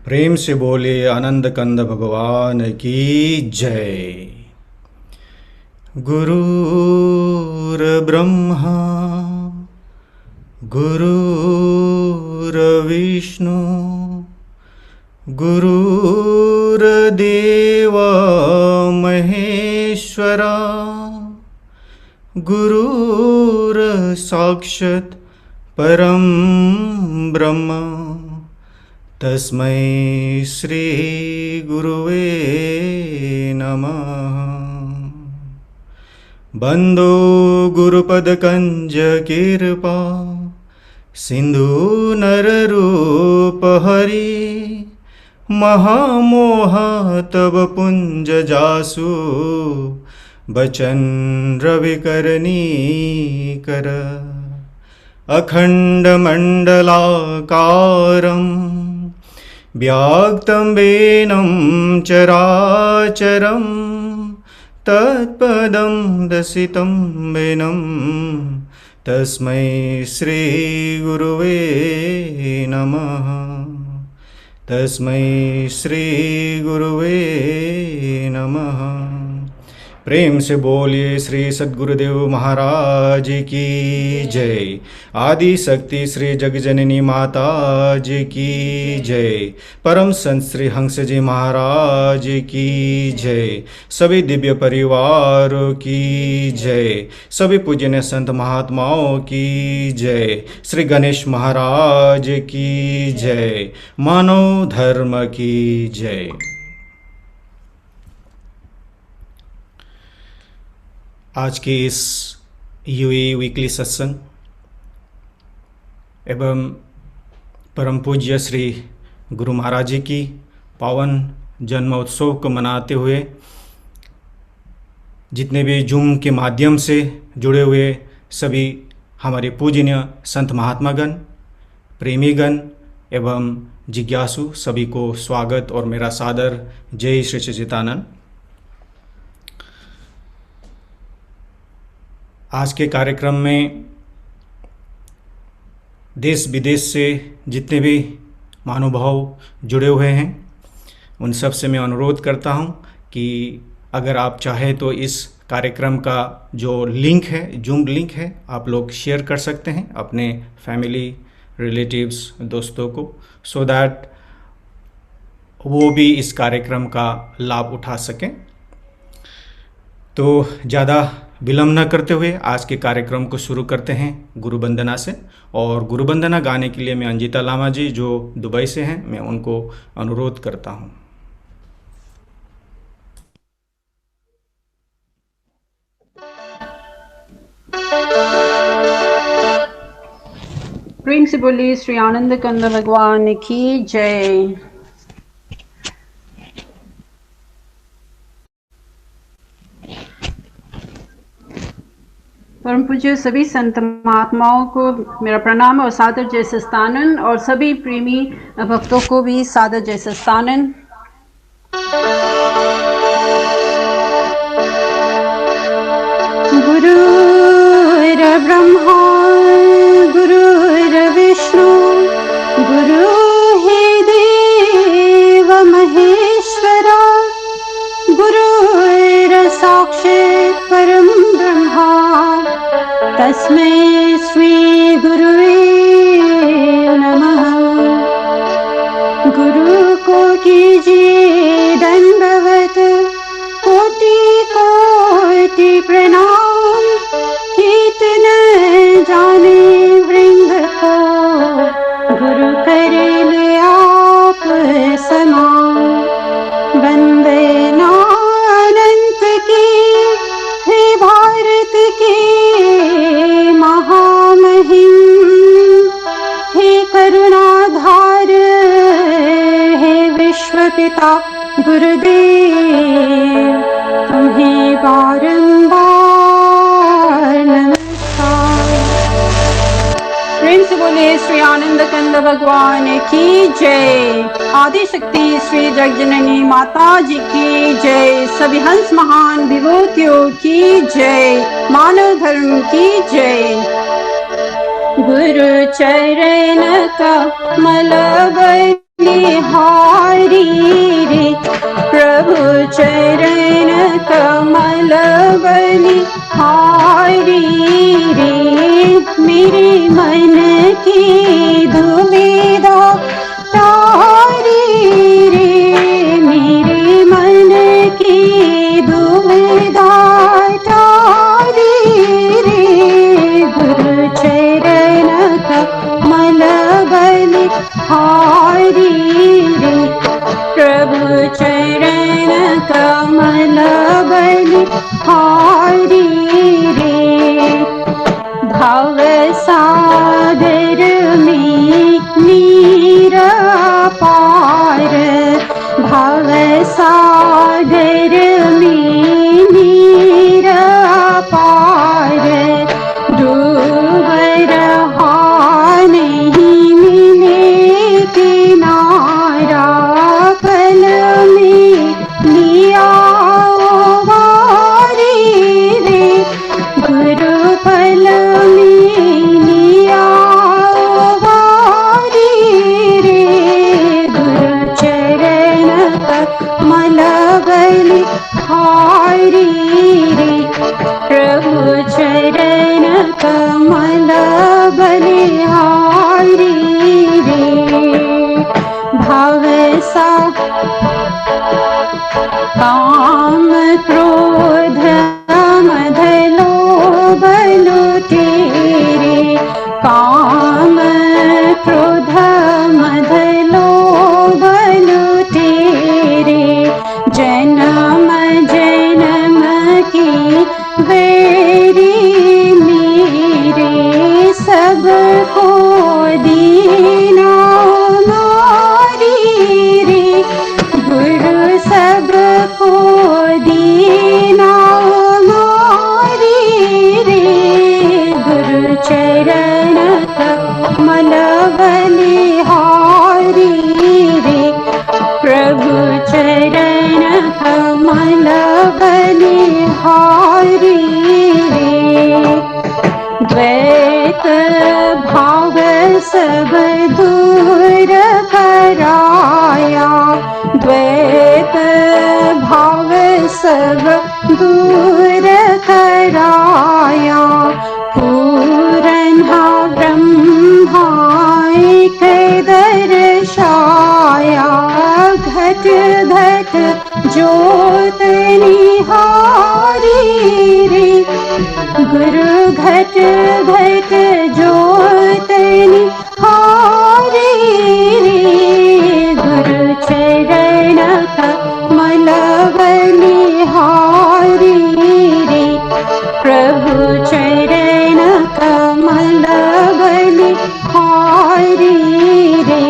प्रेम से बोले आनंद कंद भगवान की जय। गुरुर्ब्रह्मा गुरुर्विष्णु गुरुर्देव महेश्वरा गुरुर्साक्षात् परं ब्रह्म तस्मै श्री गुरुवे नमः। बंदो गुरुपद कंज कृपा सिंधु नररूप हरि महामोह तब पुंज जासु बचन रविकरनी कर अखंड मंडलाकारं व्याक्तं वेनं चराचरं तत्पदं दर्शितं वेनं तस्मै श्री गुरुवे नमः। तस्मै श्री गुरुवे नमः। प्रेम से बोलिए श्री सद्गुरुदेव महाराज की जय। आदि शक्ति श्री जगजननी माता जी की जय। परम संत श्री हंस जी महाराज की जय। सभी दिव्य परिवारों की जय। सभी पूजनीय संत महात्माओं की जय। श्री गणेश महाराज की जय। मानव धर्म की जय। आज के इस यूए वीकली सत्संग एवं परम पूज्य श्री गुरु महाराज जी की पावन जन्मोत्सव को मनाते हुए जितने भी जूम के माध्यम से जुड़े हुए सभी हमारे पूजनीय संत महात्मागण, प्रेमीगण एवं जिज्ञासु सभी को स्वागत और मेरा सादर जय श्री सच्चिदानंद। आज के कार्यक्रम में देश विदेश से जितने भी महानुभाव जुड़े हुए हैं उन सब से मैं अनुरोध करता हूं कि अगर आप चाहें तो इस कार्यक्रम का जो लिंक है, जूम लिंक है, आप लोग शेयर कर सकते हैं अपने फैमिली, रिलेटिव्स, दोस्तों को, सो दैट वो भी इस कार्यक्रम का लाभ उठा सकें। तो ज़्यादा विलम्ब न करते हुए आज के कार्यक्रम को शुरू करते हैं गुरु वंदना से। और गुरु वंदना गाने के लिए मैं अंजिता लामा जी जो दुबई से हैं, मैं उनको अनुरोध करता हूं। प्रेम से बोलिए श्री आनंद कंद भगवान की जय। परम पूज्य सभी संत महात्माओं को मेरा प्रणाम और सादर जय सस्तानन, और सभी प्रेमी भक्तों को भी सादर जय सस्तानन। गुरुर्ब्रह्मा गुरुर्विष्णु गुरु हे देव महेश्वरा गुरुर्साक्षात् परं ब्रह्मा तस्मै श्री गुरुवे नमः। गुरु को कीजिए दंडवत कोटि कोटि प्रणाम, कीर्तन जाने वृंद को गुरु करे ले आप समान। वंदना अनंत की हे भारत के महामहिम, हे करुणाधार हे विश्व पिता गुरुदेव, तुम्हें बारंबार नमस्कार। प्रेम से बोले श्री आनंद कंद भगवान की जय। आदि शक्ति श्री जगजननी माता जी की जय। सभी हंस महान विभूतियों की जय। मानव धर्म की जय। गुरु चरण कमल बलिहारी रे, प्रभु चरण कमल बलिहारी रे, मेरे मन की दुविधा तारी रे, मेरे मन की दुविधा तारी रे, गुरु चरण कमल बलिहारी रे, प्रभु चरण कमल बलिहारी रे, भव सागर में नीर पार, भव सागर में नीर पार, डूब रहा नहीं मिले किनारा, पल में लिया वारी रे, गुरु पल में लिया वारी रे, गुरु चरण कमल बलिहारी रे, प्रभु चरण कमल बलिहारी रे, भव सा काम क्रोध मद लोभ लुटेरे, काम क्रोध मद लोभ लुटेरे, जन्म जन्म की बेरी मेरे, सबको दीना मारी रे, गुरु सबको दीना मारी रे, गुरु चरण कमल बलिहारी रे, प्रभु चरण कमल बलिहारी रे, द्वैत भाव सब दूर कराया, द्वैत भाव सब दूर कराया, पूरन ब्रह्मा एक दर्शाया, घट घट ज्योत निहारी रे, गुरु घट घट ज्योत निहारी रे, गुरु चरण कमल बलिहारी रे, प्रभु चरण कमल बलिहारी रे,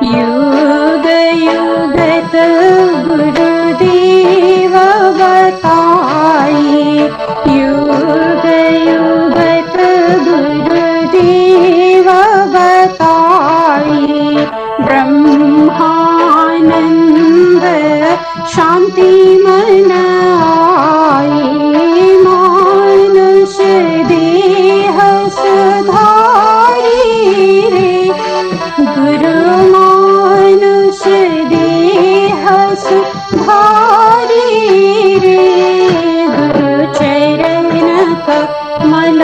युग युगत गुरुदेव बताए, युग युगत गुरुदेव बताए, ब्रह्मानंद शांति मन आए, मानुष देह सुधारी रे, गुरु मानुष देह सुधारी रे, गुरु चरण कमल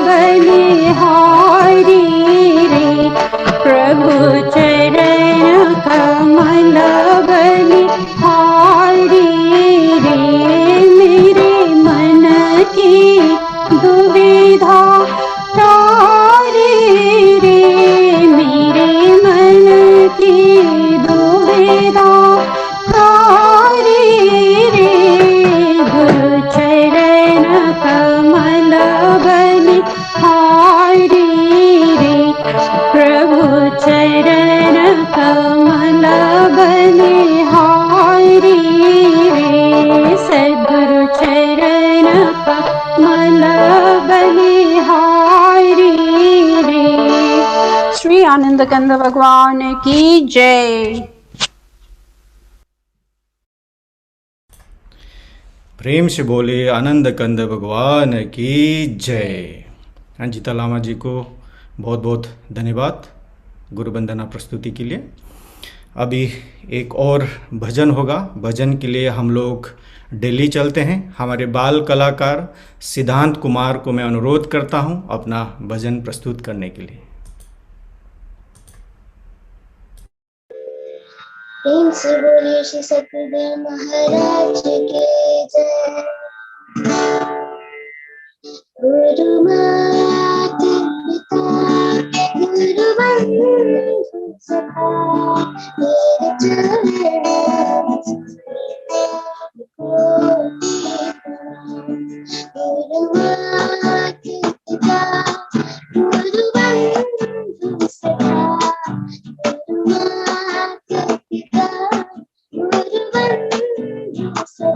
बलिहारी रे, प्रभु चरण कमल बलिहारी रे, मेरे मन की दुविधा तारी रे, मेरे मन की दुविधा तारी रे, गुरु चरण कमल बलिहारी रे, प्रभु चरण कमल बलिहारी रे, सद्गुरु चरण कमल बलिहारी रे, श्री आनंद कंद भगवान की जय। प्रेम से बोले आनंद कंद भगवान की जय। अंजिता लामा जी को बहुत बहुत धन्यवाद गुरु वंदना प्रस्तुति के लिए। अभी एक और भजन होगा। भजन के लिए हम लोग दिल्ली चलते हैं। हमारे बाल कलाकार सिद्धांत कुमार को मैं अनुरोध करता हूं अपना भजन प्रस्तुत करने के लिए। प्रेम से बोलिए श्री सतगुरु महाराज के जय। गुरु माता पिता गुरु बंधु सखा मेरे चरणों गुरु माता पिता गुरु बंधु सखा गुरु माता पिता गुरु बंधु सखा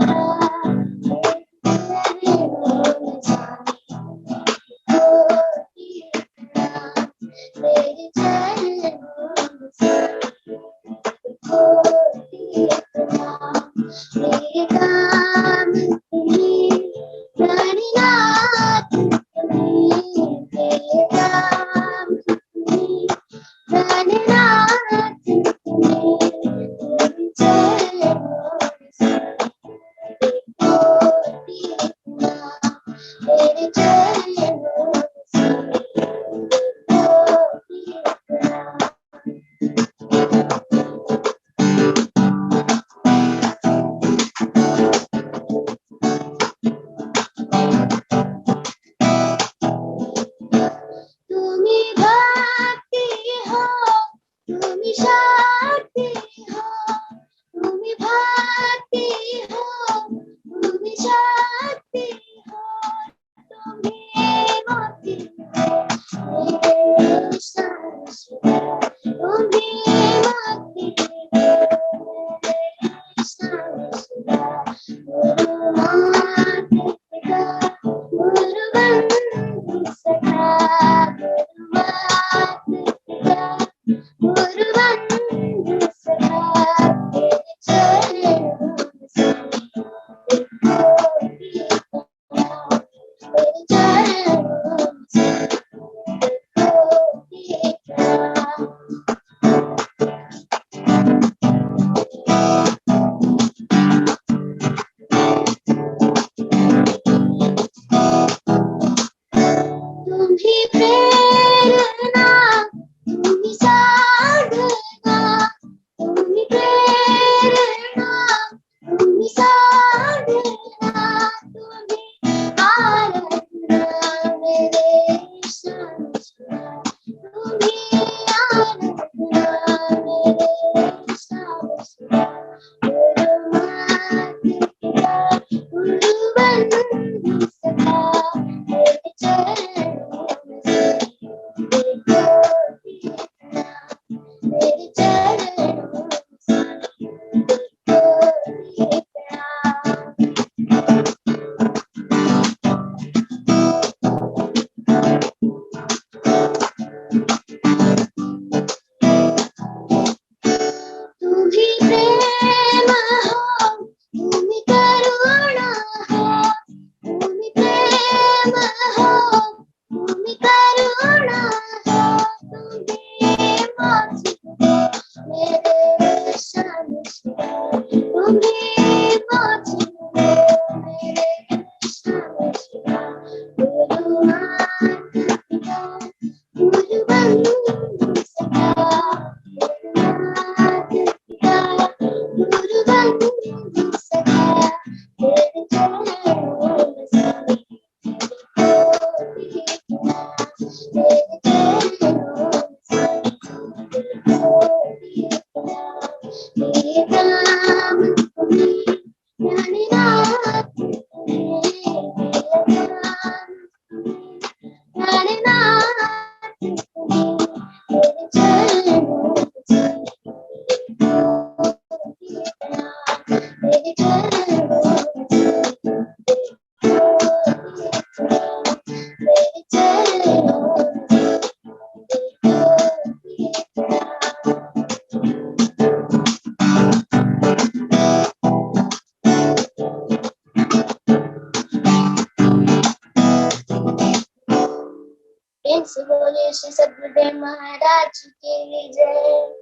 सतगुरुदेव महाराज की जय।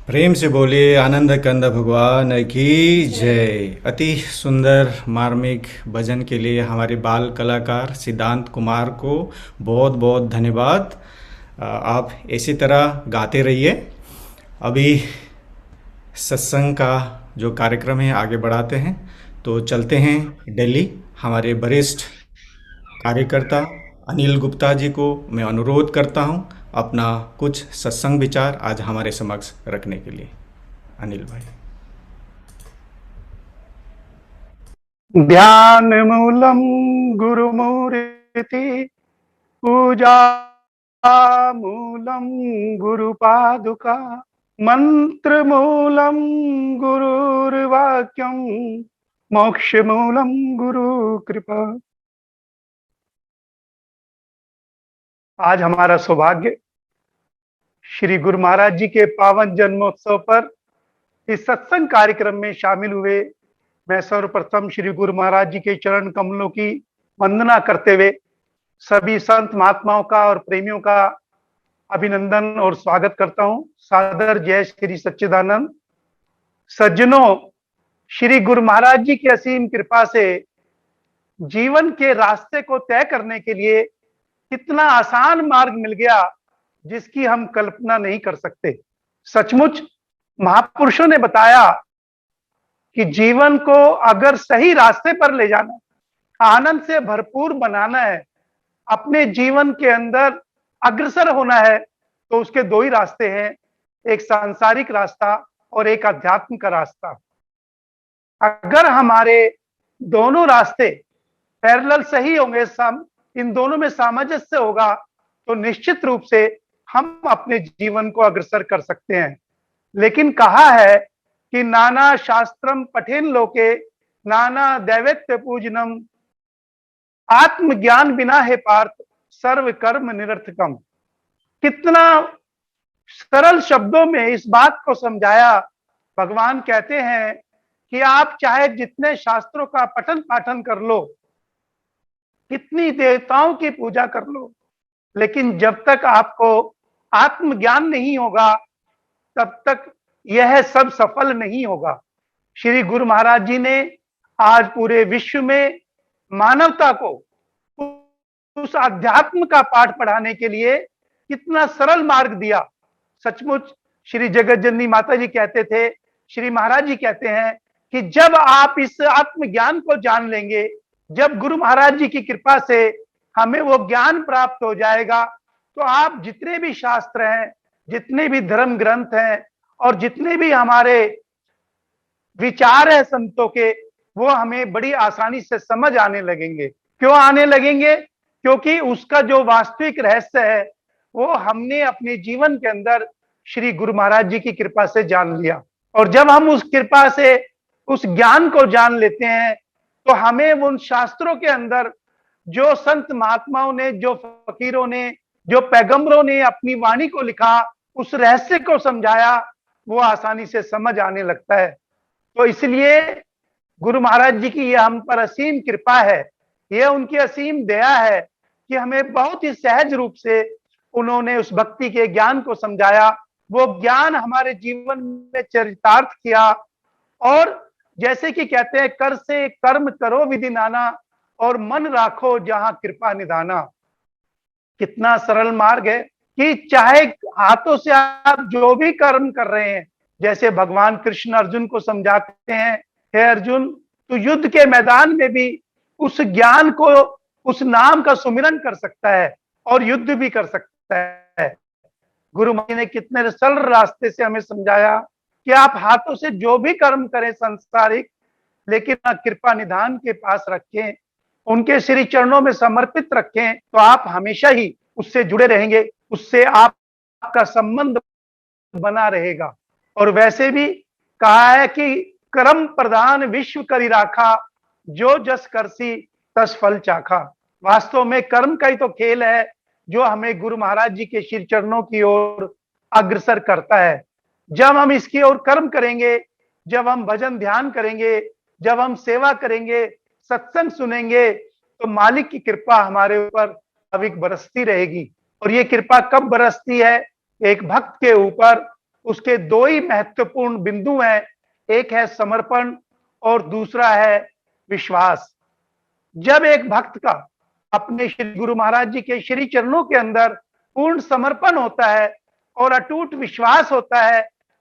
प्रेम से बोलिए आनंद कंद भगवान की जय। अति सुंदर मार्मिक भजन के लिए हमारे बाल कलाकार सिद्धांत कुमार को बहुत बहुत धन्यवाद। आप इसी तरह गाते रहिए। अभी सत्संग का जो कार्यक्रम है आगे बढ़ाते हैं, तो चलते हैं दिल्ली। हमारे वरिष्ठ कार्यकर्ता अनिल गुप्ता जी को मैं अनुरोध करता हूं अपना कुछ सत्संग विचार आज हमारे समक्ष रखने के लिए। अनिल भाई। ध्यान मूलम गुरुमूर्ति, पूजा मूलम गुरु पादुका, मंत्र मूलम गुरुर्वाक्यम, मोक्ष मूलम गुरु कृपा। आज हमारा सौभाग्य श्री गुरु महाराज जी के पावन जन्मोत्सव पर इस सत्संग कार्यक्रम में शामिल हुए। मैं सर्वप्रथम श्री गुरु महाराज जी के चरण कमलों की वंदना करते हुए सभी संत महात्माओं का और प्रेमियों का अभिनंदन और स्वागत करता हूं। सादर जय श्री सच्चिदानंद। सज्जनों, श्री गुरु महाराज जी की असीम कृपा से जीवन के रास्ते को तय करने के लिए कितना आसान मार्ग मिल गया जिसकी हम कल्पना नहीं कर सकते। सचमुच महापुरुषों ने बताया कि जीवन को अगर सही रास्ते पर ले जाना, आनंद से भरपूर बनाना है, अपने जीवन के अंदर अग्रसर होना है, तो उसके दो ही रास्ते हैं, एक सांसारिक रास्ता और एक अध्यात्म का रास्ता। अगर हमारे दोनों रास्ते पैरेलल सही होंगे, इन दोनों में सामंजस्य होगा, तो निश्चित रूप से हम अपने जीवन को अग्रसर कर सकते हैं। लेकिन कहा है कि नाना शास्त्रम पठेन लोके नाना दैवत्य पूजनम, आत्मज्ञान बिना है पार्थ सर्व कर्म निरर्थकम। कितना सरल शब्दों में इस बात को समझाया। भगवान कहते हैं कि आप चाहे जितने शास्त्रों का पठन पाठन कर लो, कितनी देवताओं की पूजा कर लो, लेकिन जब तक आपको आत्मज्ञान नहीं होगा तब तक यह सब सफल नहीं होगा। श्री गुरु महाराज जी ने आज पूरे विश्व में मानवता को उस अध्यात्म का पाठ पढ़ाने के लिए कितना सरल मार्ग दिया। सचमुच श्री जगत जननी माता जी कहते थे, श्री महाराज जी कहते हैं कि जब आप इस आत्मज्ञान को जान लेंगे, जब गुरु महाराज जी की कृपा से हमें वो ज्ञान प्राप्त हो जाएगा, तो आप जितने भी शास्त्र हैं, जितने भी धर्म ग्रंथ हैं और जितने भी हमारे विचार है संतों के, वो हमें बड़ी आसानी से समझ आने लगेंगे। क्यों आने लगेंगे? क्योंकि उसका जो वास्तविक रहस्य है वो हमने अपने जीवन के अंदर श्री गुरु महाराज जी की कृपा से जान लिया। और जब हम उस कृपा से उस ज्ञान को जान लेते हैं, तो हमें उन शास्त्रों के अंदर जो संत महात्माओं ने, जो फकीरों ने, जो पैगंबरों ने अपनी वाणी को लिखा, उस रहस्य को समझाया, वो आसानी से समझ आने लगता है। तो इसलिए गुरु महाराज जी की यह हम पर असीम कृपा है, यह उनकी असीम दया है कि हमें बहुत ही सहज रूप से उन्होंने उस भक्ति के ज्ञान को समझाया। वो ज्ञान हमारे जीवन में चरितार्थ किया। और जैसे कि कहते हैं, कर से कर्म करो विधि नाना और मन राखो जहां कृपा निधाना। कितना सरल मार्ग है कि चाहे हाथों से आप जो भी कर्म कर रहे हैं, जैसे भगवान कृष्ण अर्जुन को समझाते हैं, हे अर्जुन, तू युद्ध के मैदान में भी उस ज्ञान को, उस नाम का सुमिरन कर सकता है और युद्ध भी कर सकता है। गुरु महाराज ने कितने सरल रास्ते से हमें समझाया कि आप हाथों से जो भी कर्म करें संसारिक, लेकिन कृपा निधान के पास रखें, उनके श्री चरणों में समर्पित रखें, तो आप हमेशा ही उससे जुड़े रहेंगे, उससे आपका संबंध बना रहेगा। और वैसे भी कहा है कि कर्म प्रधान विश्व करी राखा, जो जस करसी तस फल चाखा। वास्तव में कर्म का ही तो खेल है जो हमें गुरु महाराज जी के श्री चरणों की ओर अग्रसर करता है। जब हम इसकी ओर कर्म करेंगे, जब हम भजन ध्यान करेंगे, जब हम सेवा करेंगे, सत्संग सुनेंगे, तो मालिक की कृपा हमारे ऊपर स्वाभाविक बरसती रहेगी। और ये कृपा कब बरसती है? एक भक्त के ऊपर उसके दो ही महत्वपूर्ण बिंदु हैं, एक है समर्पण और दूसरा है विश्वास। जब एक भक्त का अपने श्री गुरु महाराज जी के श्री चरणों के अंदर पूर्ण समर्पण होता है और अटूट विश्वास होता है,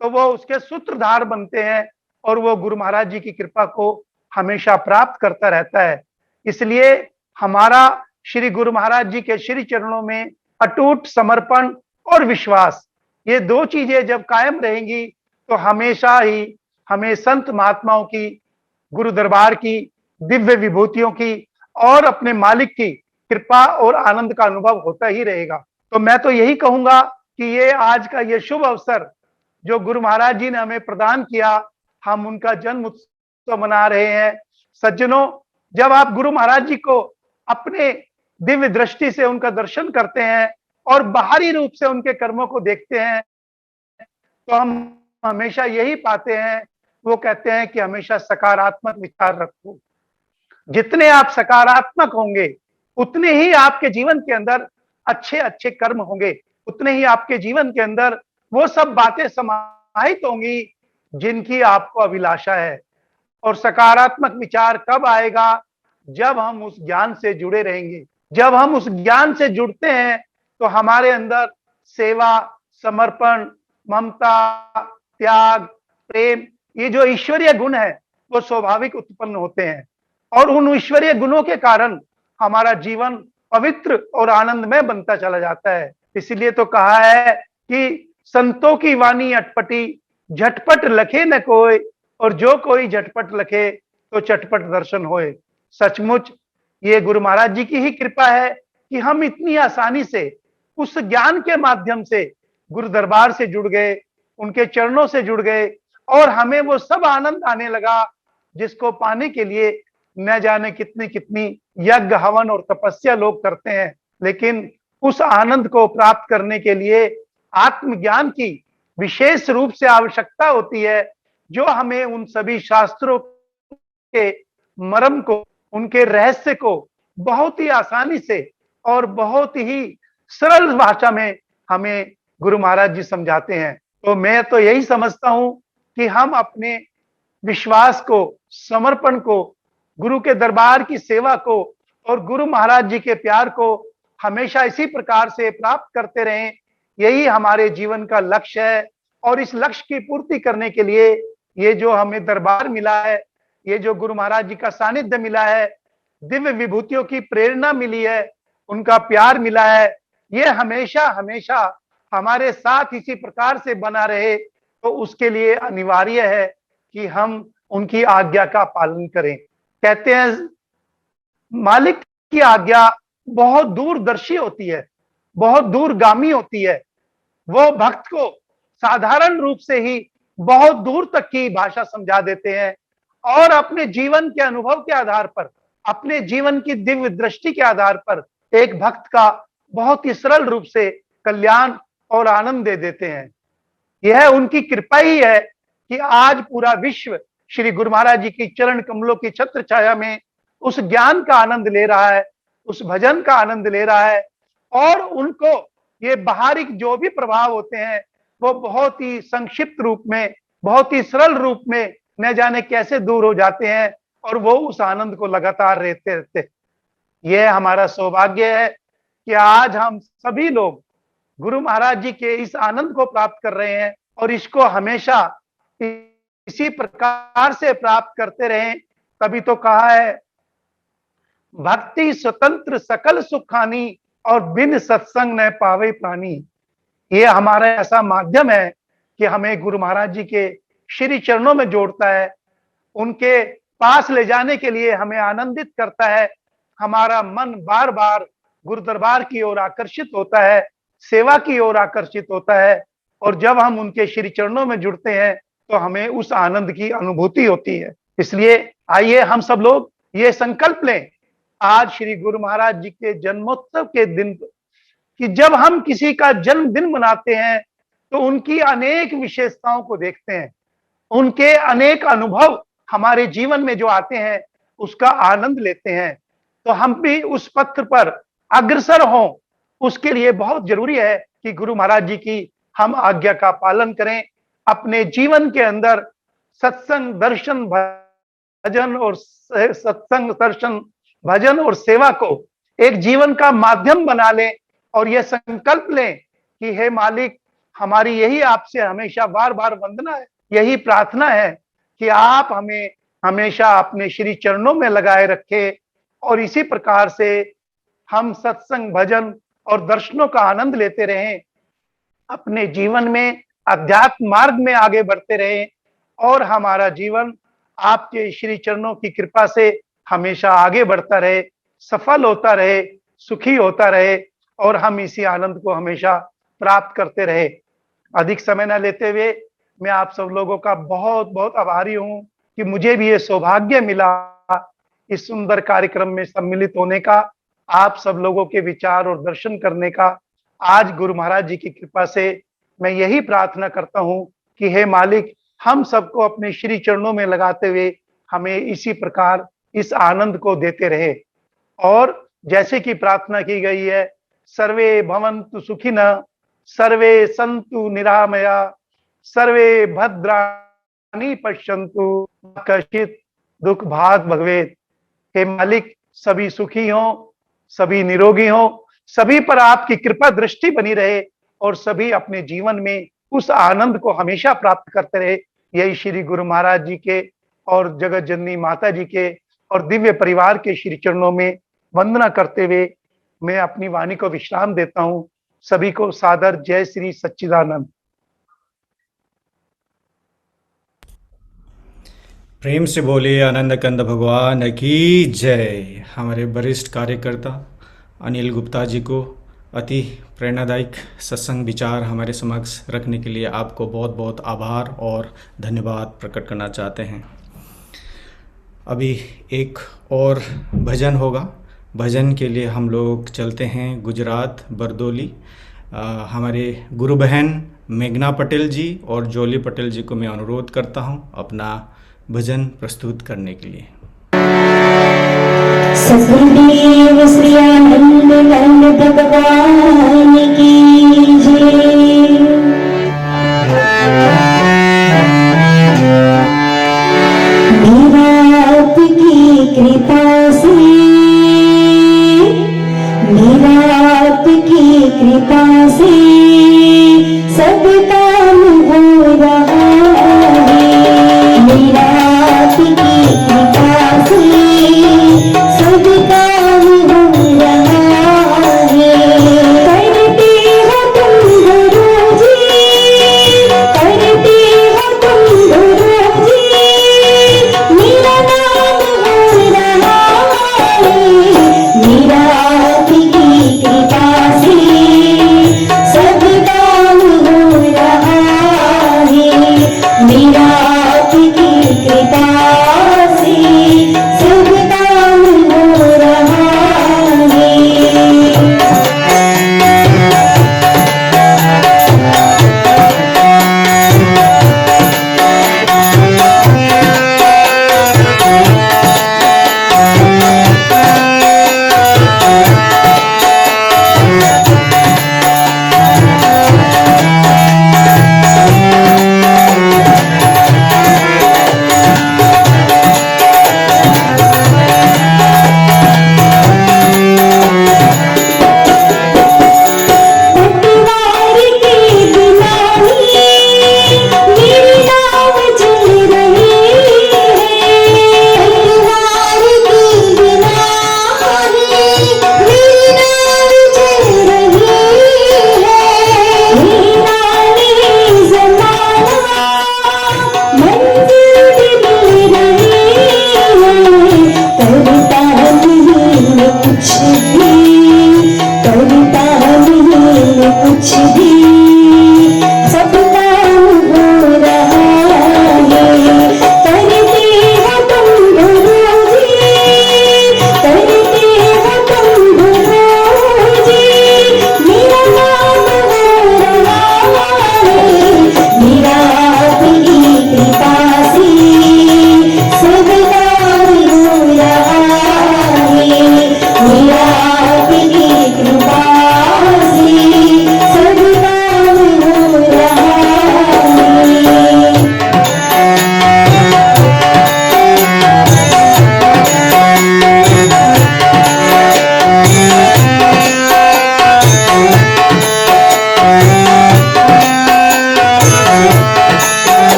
तो वो उसके सूत्रधार बनते हैं और वो गुरु महाराज जी की कृपा को हमेशा प्राप्त करता रहता है। इसलिए हमारा श्री गुरु महाराज जी के श्री चरणों में अटूट समर्पण और विश्वास, ये दो चीजें जब कायम रहेंगी तो हमेशा ही हमें संत महात्माओं की, गुरु दरबार की, दिव्य विभूतियों की और अपने मालिक की कृपा और आनंद का अनुभव होता ही रहेगा। तो मैं तो यही कहूंगा कि ये आज का ये शुभ अवसर जो गुरु महाराज जी ने हमें प्रदान किया, हम उनका जन्म उत्सव मना रहे हैं। सज्जनों, जब आप गुरु महाराज जी को अपने दिव्य दृष्टि से उनका दर्शन करते हैं और बाहरी रूप से उनके कर्मों को देखते हैं, तो हम हमेशा यही पाते हैं, वो कहते हैं कि हमेशा सकारात्मक विचार रखो। जितने आप सकारात्मक होंगे उतने ही आपके जीवन के अंदर अच्छे अच्छे कर्म होंगे, उतने ही आपके जीवन के अंदर वो सब बातें समाहित होंगी जिनकी आपको अभिलाषा है। और सकारात्मक विचार कब आएगा? जब हम उस ज्ञान से जुड़े रहेंगे। जब हम उस ज्ञान से जुड़ते हैं तो हमारे अंदर सेवा, समर्पण, ममता, त्याग, प्रेम, ये जो ईश्वरीय गुण है वो स्वाभाविक उत्पन्न होते हैं और उन ईश्वरीय गुणों के कारण हमारा जीवन पवित्र और आनंदमय बनता चला जाता है। इसीलिए तो कहा है कि संतों की वाणी अटपटी, झटपट लखे न कोई, और जो कोई झटपट लखे तो चटपट दर्शन होए। सचमुच ये गुरु महाराज जी की ही कृपा है कि हम इतनी आसानी से उस ज्ञान के माध्यम से गुरु दरबार से जुड़ गए, उनके चरणों से जुड़ गए और हमें वो सब आनंद आने लगा जिसको पाने के लिए न जाने कितनी कितनी यज्ञ, हवन और तपस्या लोग करते हैं। लेकिन उस आनंद को प्राप्त करने के लिए आत्मज्ञान की विशेष रूप से आवश्यकता होती है, जो हमें उन सभी शास्त्रों के मर्म को, उनके रहस्य को बहुत ही आसानी से और बहुत ही सरल भाषा में हमें गुरु महाराज जी समझाते हैं। तो मैं तो यही समझता हूं कि हम अपने विश्वास को, समर्पण को, गुरु के दरबार की सेवा को और गुरु महाराज जी के प्यार को हमेशा इसी प्रकार से प्राप्त करते रहें। यही हमारे जीवन का लक्ष्य है और इस लक्ष्य की पूर्ति करने के लिए ये जो हमें दरबार मिला है, ये जो गुरु महाराज जी का सानिध्य मिला है, दिव्य विभूतियों की प्रेरणा मिली है, उनका प्यार मिला है, ये हमेशा हमेशा हमारे साथ इसी प्रकार से बना रहे। तो उसके लिए अनिवार्य है कि हम उनकी आज्ञा का पालन करें। कहते हैं मालिक की आज्ञा बहुत दूरदर्शी होती है, बहुत दूरगामी होती है। वो भक्त को साधारण रूप से ही बहुत दूर तक की भाषा समझा देते हैं और अपने जीवन के अनुभव के आधार पर, अपने जीवन की दिव्य दृष्टि के आधार पर एक भक्त का बहुत ही सरल रूप से कल्याण और आनंद दे देते हैं। यह उनकी कृपा ही है कि आज पूरा विश्व श्री गुरु महाराज जी की चरण कमलों की छत्र छाया में उस ज्ञान का आनंद ले रहा है, उस भजन का आनंद ले रहा है और उनको ये बाहरी जो भी प्रभाव होते हैं वो बहुत ही संक्षिप्त रूप में, बहुत ही सरल रूप में न जाने कैसे दूर हो जाते हैं और वो उस आनंद को लगातार रहते रहते। यह हमारा सौभाग्य है कि आज हम सभी लोग गुरु महाराज जी के इस आनंद को प्राप्त कर रहे हैं और इसको हमेशा इसी प्रकार से प्राप्त करते रहें। तभी तो कहा है भक्ति स्वतंत्र सकल सुखानी और बिन सत्संग न पावे प्राणी। ये हमारा ऐसा माध्यम है कि हमें गुरु महाराज जी के श्री चरणों में जोड़ता है, उनके पास ले जाने के लिए हमें आनंदित करता है। हमारा मन बार बार गुरु दरबार की ओर आकर्षित होता है, सेवा की ओर आकर्षित होता है और जब हम उनके श्री चरणों में जुड़ते हैं तो हमें उस आनंद की अनुभूति होती है। इसलिए आइए हम सब लोग ये संकल्प लें आज श्री गुरु महाराज जी के जन्मोत्सव के दिन कि जब हम किसी का जन्मदिन मनाते हैं तो उनकी अनेक विशेषताओं को देखते हैं, उनके अनेक अनुभव हमारे जीवन में जो आते हैं उसका आनंद लेते हैं। तो हम भी उस पथ पर अग्रसर हों, उसके लिए बहुत जरूरी है कि गुरु महाराज जी की हम आज्ञा का पालन करें। अपने जीवन के अंदर सत्संग दर्शन भजन और सत्संग दर्शन भजन और सेवा को एक जीवन का माध्यम बना लें और यह संकल्प लें कि हे मालिक, हमारी यही आपसे हमेशा बार बार वंदना है, यही प्रार्थना है कि आप हमें हमेशा अपने श्री चरणों में लगाए रखें और इसी प्रकार से हम सत्संग भजन और दर्शनों का आनंद लेते रहें, अपने जीवन में अध्यात्म मार्ग में आगे बढ़ते रहें और हमारा जीवन आपके श्री चरणों की कृपा से हमेशा आगे बढ़ता रहे, सफल होता रहे, सुखी होता रहे और हम इसी आनंद को हमेशा प्राप्त करते रहे। अधिक समय न लेते हुए मैं आप सब लोगों का बहुत बहुत आभारी हूं कि मुझे भी ये सौभाग्य मिला इस सुंदर कार्यक्रम में सम्मिलित होने का, आप सब लोगों के विचार और दर्शन करने का। आज गुरु महाराज जी की कृपा से मैं यही प्रार्थना करता हूं कि हे मालिक, हम सबको अपने श्री चरणों में लगाते हुए हमें इसी प्रकार इस आनंद को देते रहे। और जैसे कि प्रार्थना की गई है, सर्वे भवन्तु सुखिनः, सर्वे सन्तु निरामया, सर्वे भद्राणि पश्यन्तु, कश्चित् दुख भाग भवेत्। हे मालिक, सभी सुखी हों, सभी निरोगी हों, सभी पर आपकी कृपा दृष्टि बनी रहे और सभी अपने जीवन में उस आनंद को हमेशा प्राप्त करते रहे। यही श्री गुरु महाराज जी के और जगत जननी माता जी के और दिव्य परिवार के श्री चरणों में वंदना करते हुए मैं अपनी वाणी को विश्राम देता हूं। सभी को सादर जय श्री सच्चिदानंद। प्रेम से बोलिए आनंद कंद भगवान की जय। हमारे वरिष्ठ कार्यकर्ता अनिल गुप्ता जी को अति प्रेरणादायक सत्संग विचार हमारे समक्ष रखने के लिए आपको बहुत बहुत आभार और धन्यवाद प्रकट करना चाहते हैं। अभी एक और भजन होगा। भजन के लिए हम लोग चलते हैं गुजरात बरदोली। हमारे गुरु बहन मेघना पटेल जी और जोली पटेल जी को मैं अनुरोध करता हूं अपना भजन प्रस्तुत करने के लिए। सद्गुरुदेव श्री आनंद कंद भगवान की जय। मेरा आपकी कृपा से, मेरा आपकी कृपा से सब काम हो रहा है। मेरा आपकी कृपा से सब काम हो रहा है।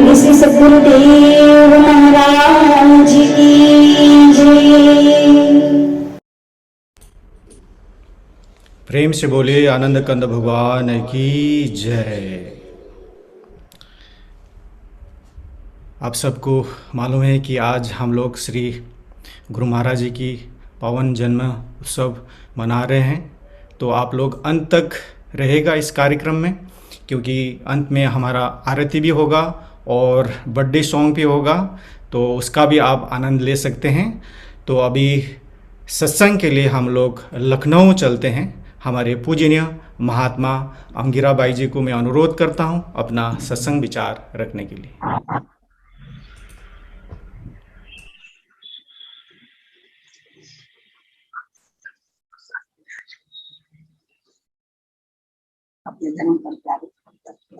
बोले श्री सद्गुरुदेव महाराज की जय। प्रेम से बोलिए आनंद कंद भगवान की जय। आप सबको मालूम है कि आज हम लोग श्री गुरु महाराज जी की पावन जन्म उत्सव मना रहे हैं, तो आप लोग अंत तक रहेगा इस कार्यक्रम में, क्योंकि अंत में हमारा आरती भी होगा और बर्थडे सॉन्ग भी होगा, तो उसका भी आप आनंद ले सकते हैं। तो अभी सत्संग के लिए हम लोग लखनऊ चलते हैं। हमारे पूजनीय महात्मा अंगिरा बाई जी को मैं अनुरोध करता हूं अपना सत्संग विचार रखने के लिए।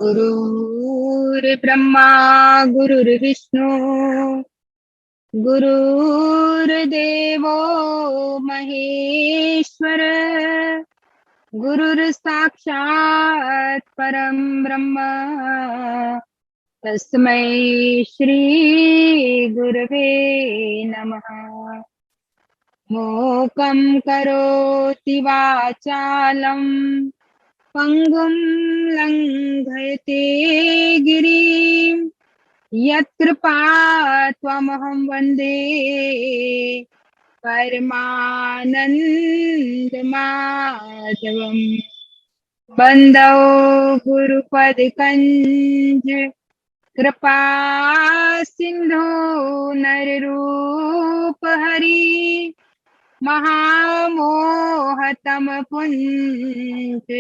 गुरुर्ब्रह्मा गुरुर्विष्णु गुरुर्देवो महेश्वर गुरुर्साक्षात् परम ब्रह्म तस्मै श्री गुरवे नमः। मूकं करोति वाचालं पंगुं लंघयते गिरिं यत्कृपात्वमहं वन्दे परमानन्दमाधवम्। बन्दौ गुरुपदकञ्ज कृपा सिन्धु नररूप हरि महामोहतम पुंज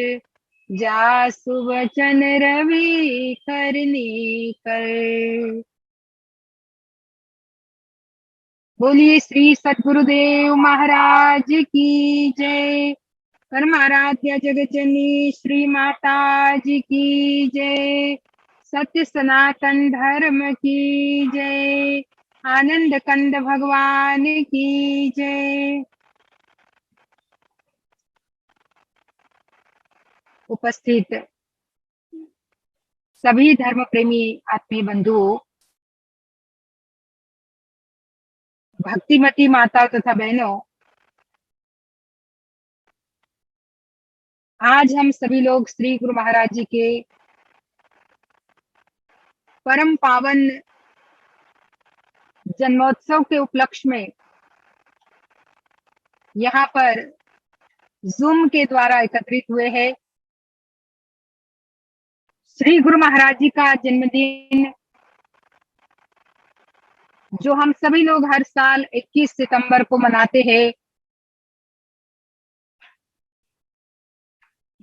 जासु वचन रवि करनी कर। बोलिए श्री सद्गुरुदेव महाराज की जय। परमाराध्य जगज्जननी श्री माता जी की जय। सत्य सनातन धर्म की जय। आनंद कंद भगवान की जय। उपस्थित सभी धर्म प्रेमी आत्मीय बंधुओं, भक्तिमती माता तथा बहनों, आज हम सभी लोग श्री गुरु महाराज जी के परम पावन जन्मोत्सव के उपलक्ष्य में यहाँ पर जूम के द्वारा एकत्रित हुए हैं। श्री गुरु महाराज जी का जन्मदिन जो हम सभी लोग हर साल 21 सितंबर को मनाते हैं,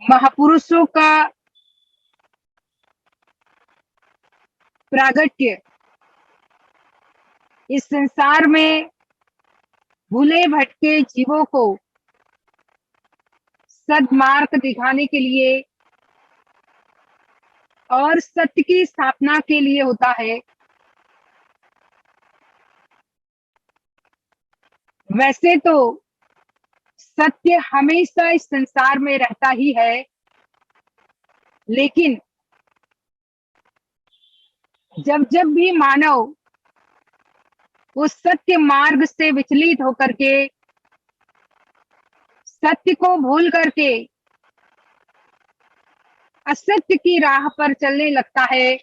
महापुरुषों का प्रागट्य इस संसार में भूले भटके जीवों को सद्मार्ग दिखाने के लिए और सत्य की स्थापना के लिए होता है। वैसे तो सत्य हमेशा इस संसार में रहता ही है, लेकिन जब जब भी मानव उस सत्य मार्ग से विचलित होकर के सत्य को भूल करके असत्य की राह पर चलने लगता है,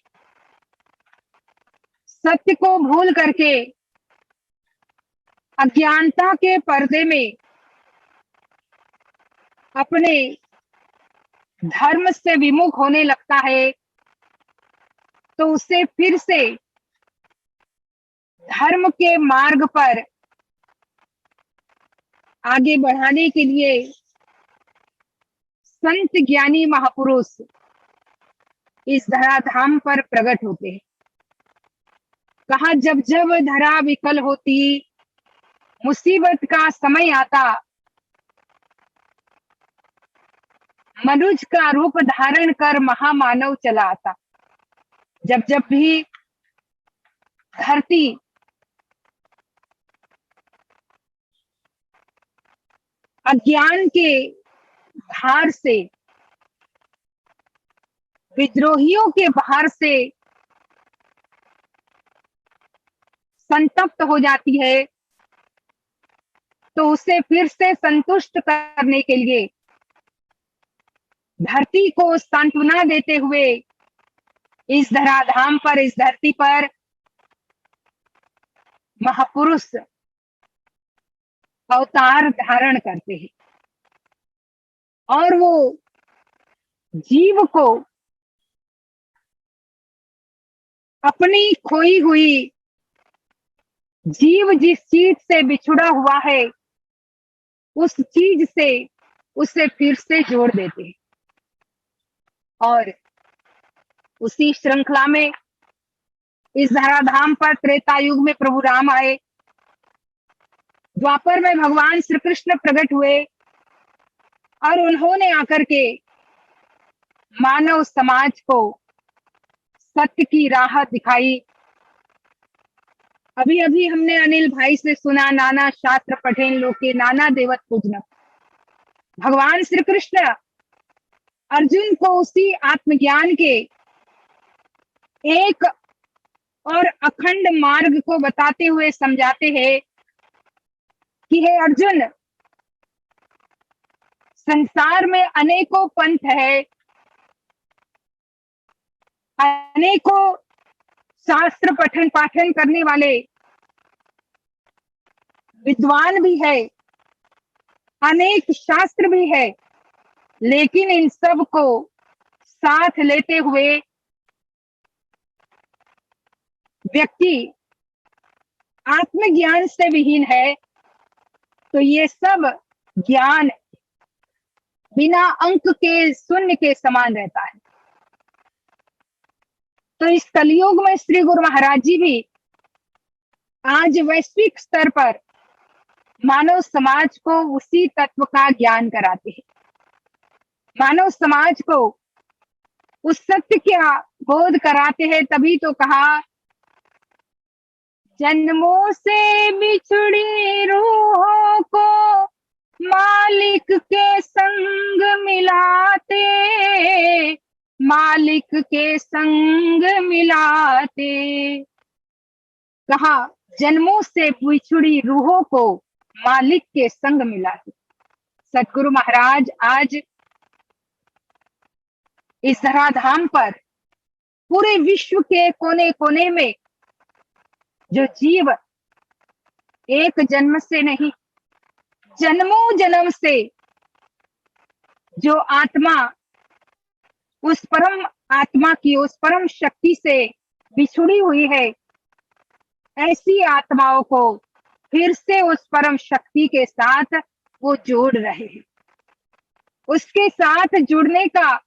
सत्य को भूल करके अज्ञानता के पर्दे में अपने धर्म से विमुख होने लगता है, तो उसे फिर से धर्म के मार्ग पर आगे बढ़ाने के लिए संत ज्ञानी महापुरुष इस धराधाम पर प्रकट होते हैं। कहा जब जब धरा विकल होती, मुसीबत का समय आता, मनुज का रूप धारण कर महामानव चला आता। जब जब भी धरती अज्ञान के भार से, विद्रोहियों के भार से संतप्त हो जाती है तो उसे फिर से संतुष्ट करने के लिए धरती को सांत्वना देते हुए इस धराधाम पर, इस धरती पर महापुरुष अवतार धारण करते हैं और वो जीव को अपनी खोई हुई, जीव जिस चीज से बिछुड़ा हुआ है उस चीज से उसे फिर से जोड़ देते हैं। और उसी श्रृंखला में इस धराधाम पर त्रेता युग में प्रभु राम आए, द्वापर में भगवान श्री कृष्ण प्रकट हुए और उन्होंने आकर के मानव समाज को सत्य की राह दिखाई। अभी अभी हमने अनिल भाई से सुना, नाना शास्त्र पठेन लोके नाना देवत पूजन। भगवान श्री कृष्ण अर्जुन को उसी आत्मज्ञान के एक और अखंड मार्ग को बताते हुए समझाते हैं कि हे अर्जुन, संसार में अनेकों पंथ है, अनेकों शास्त्र पठन पाठन करने वाले विद्वान भी है, अनेक शास्त्र भी है, लेकिन इन सब को साथ लेते हुए व्यक्ति आत्मज्ञान से विहीन है तो ये सब ज्ञान बिना अंक के शून्य के समान रहता है। तो इस कलयुग में श्री गुरु महाराज जी भी आज वैश्विक स्तर पर मानव समाज को उसी तत्व का ज्ञान कराते हैं, मानव समाज को उस सत्य का बोध कराते हैं। तभी तो कहा, जन्मों से बिछड़ी रूहों को मालिक के संग मिलाते, मालिक के संग मिलाते। कहा, जन्मों से बिछड़ी रूहों को मालिक के संग मिलाते। सतगुरु महाराज आज इस धराधाम पर पूरे विश्व के कोने कोने में जो जीव एक जन्म से नहीं, जन्मों जन्म से जो आत्मा उस परम आत्मा की, उस परम शक्ति से बिछुड़ी हुई है, ऐसी आत्माओं को फिर से उस परम शक्ति के साथ वो जोड़ रहे हैं, उसके साथ जुड़ने का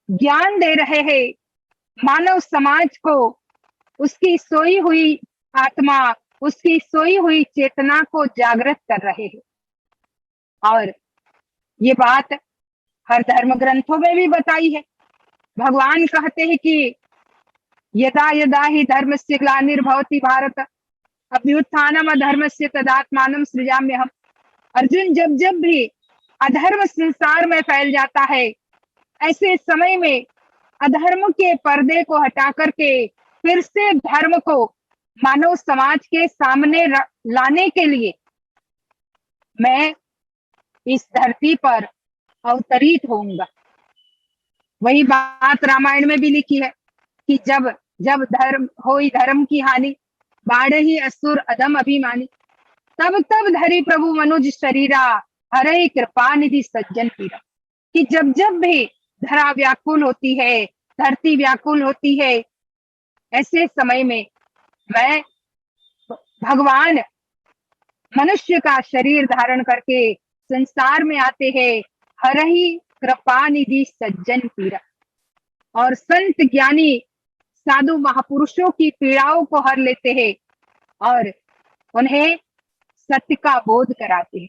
ज्ञान दे रहे हैं। मानव समाज को उसकी सोई हुई आत्मा, उसकी सोई हुई चेतना को जागृत कर रहे हैं। और ये बात हर धर्म ग्रंथों में भी बताई है। भगवान कहते हैं कि यदा यदा ही धर्मस्य ग्लानिर्भवति भारत अभ्युत्थानम अधर्मस्य तदात्मानं सृजाम्यहम्। अर्जुन, जब जब भी अधर्म संसार में फैल जाता है, ऐसे समय में अधर्म के पर्दे को हटा करके फिर से धर्म को मानव समाज के सामने लाने के लिए मैं इस धरती पर अवतरित होऊंगा। वही बात रामायण में भी लिखी है कि जब जब धर्म होई धर्म की हानि, बाढ़ ही असुर अधम अभिमानी, तब तब धरी प्रभु मनुज शरीरा, हरे कृपा निधि सज्जन पीरा। कि जब जब भी धरा व्याकुल होती है, धरती व्याकुल होती है, ऐसे समय में मैं भगवान मनुष्य का शरीर धारण करके संसार में आते हैं, हरहि कृपा निधि सज्जन पीरा। और संत ज्ञानी साधु महापुरुषों की पीड़ाओं को हर लेते हैं और उन्हें सत्य का बोध कराते हैं।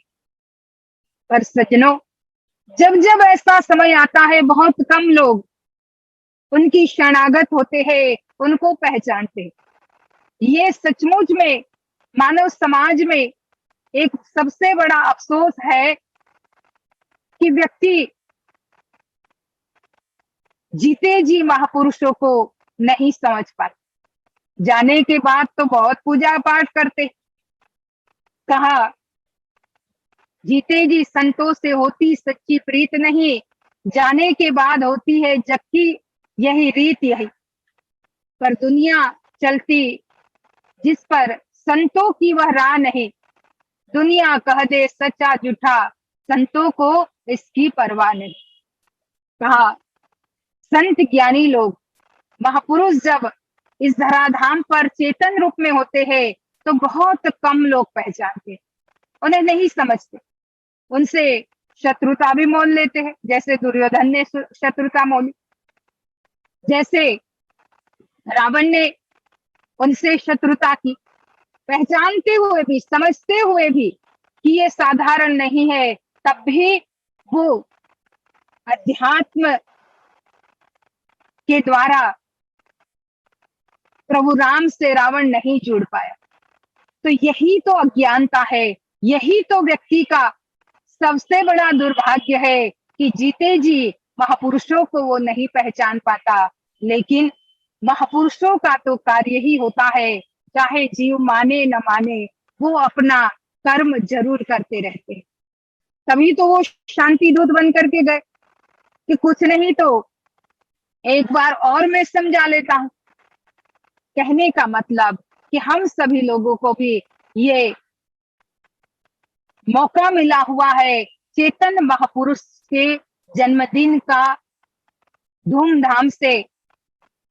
पर सज्जनों, जब जब ऐसा समय आता है, बहुत कम लोग उनकी शरणागत होते हैं, उनको पहचानते हैं। ये सचमुच में मानव समाज में एक सबसे बड़ा अफसोस है कि व्यक्ति जीते जी महापुरुषों को नहीं समझ पाते, जाने के बाद तो बहुत पूजा पाठ करते। कहा जीते जी संतों से होती सच्ची प्रीत नहीं, जाने के बाद होती है जबकि यही रीत यही। पर दुनिया चलती जिस पर संतों की वह राह नहीं, दुनिया कह दे सच्चा झूठा, संतों को इसकी परवाह नहीं। कहा संत ज्ञानी लोग महापुरुष जब इस धराधाम पर चेतन रूप में होते हैं तो बहुत कम लोग पहचानते, उन्हें नहीं समझते, उनसे शत्रुता भी मोल लेते हैं, जैसे दुर्योधन ने शत्रुता मोली, जैसे रावण ने उनसे शत्रुता की, पहचानते हुए भी, समझते हुए भी कि ये साधारण नहीं है, तब भी वो अध्यात्म के द्वारा प्रभु राम से रावण नहीं जुड़ पाया। तो यही तो अज्ञानता है, यही तो व्यक्ति का सबसे बड़ा दुर्भाग्य है कि जीते जी महापुरुषों को वो नहीं पहचान पाता। लेकिन महापुरुषों का तो कार्य ही होता है, चाहे जीव माने न माने, वो अपना कर्म जरूर करते रहते। तभी तो वो शांति दूत बन करके गए कि कुछ नहीं तो एक बार और मैं समझा लेता हूं। कहने का मतलब कि हम सभी लोगों को भी ये मौका मिला हुआ है चेतन महापुरुष के जन्मदिन का धूमधाम से,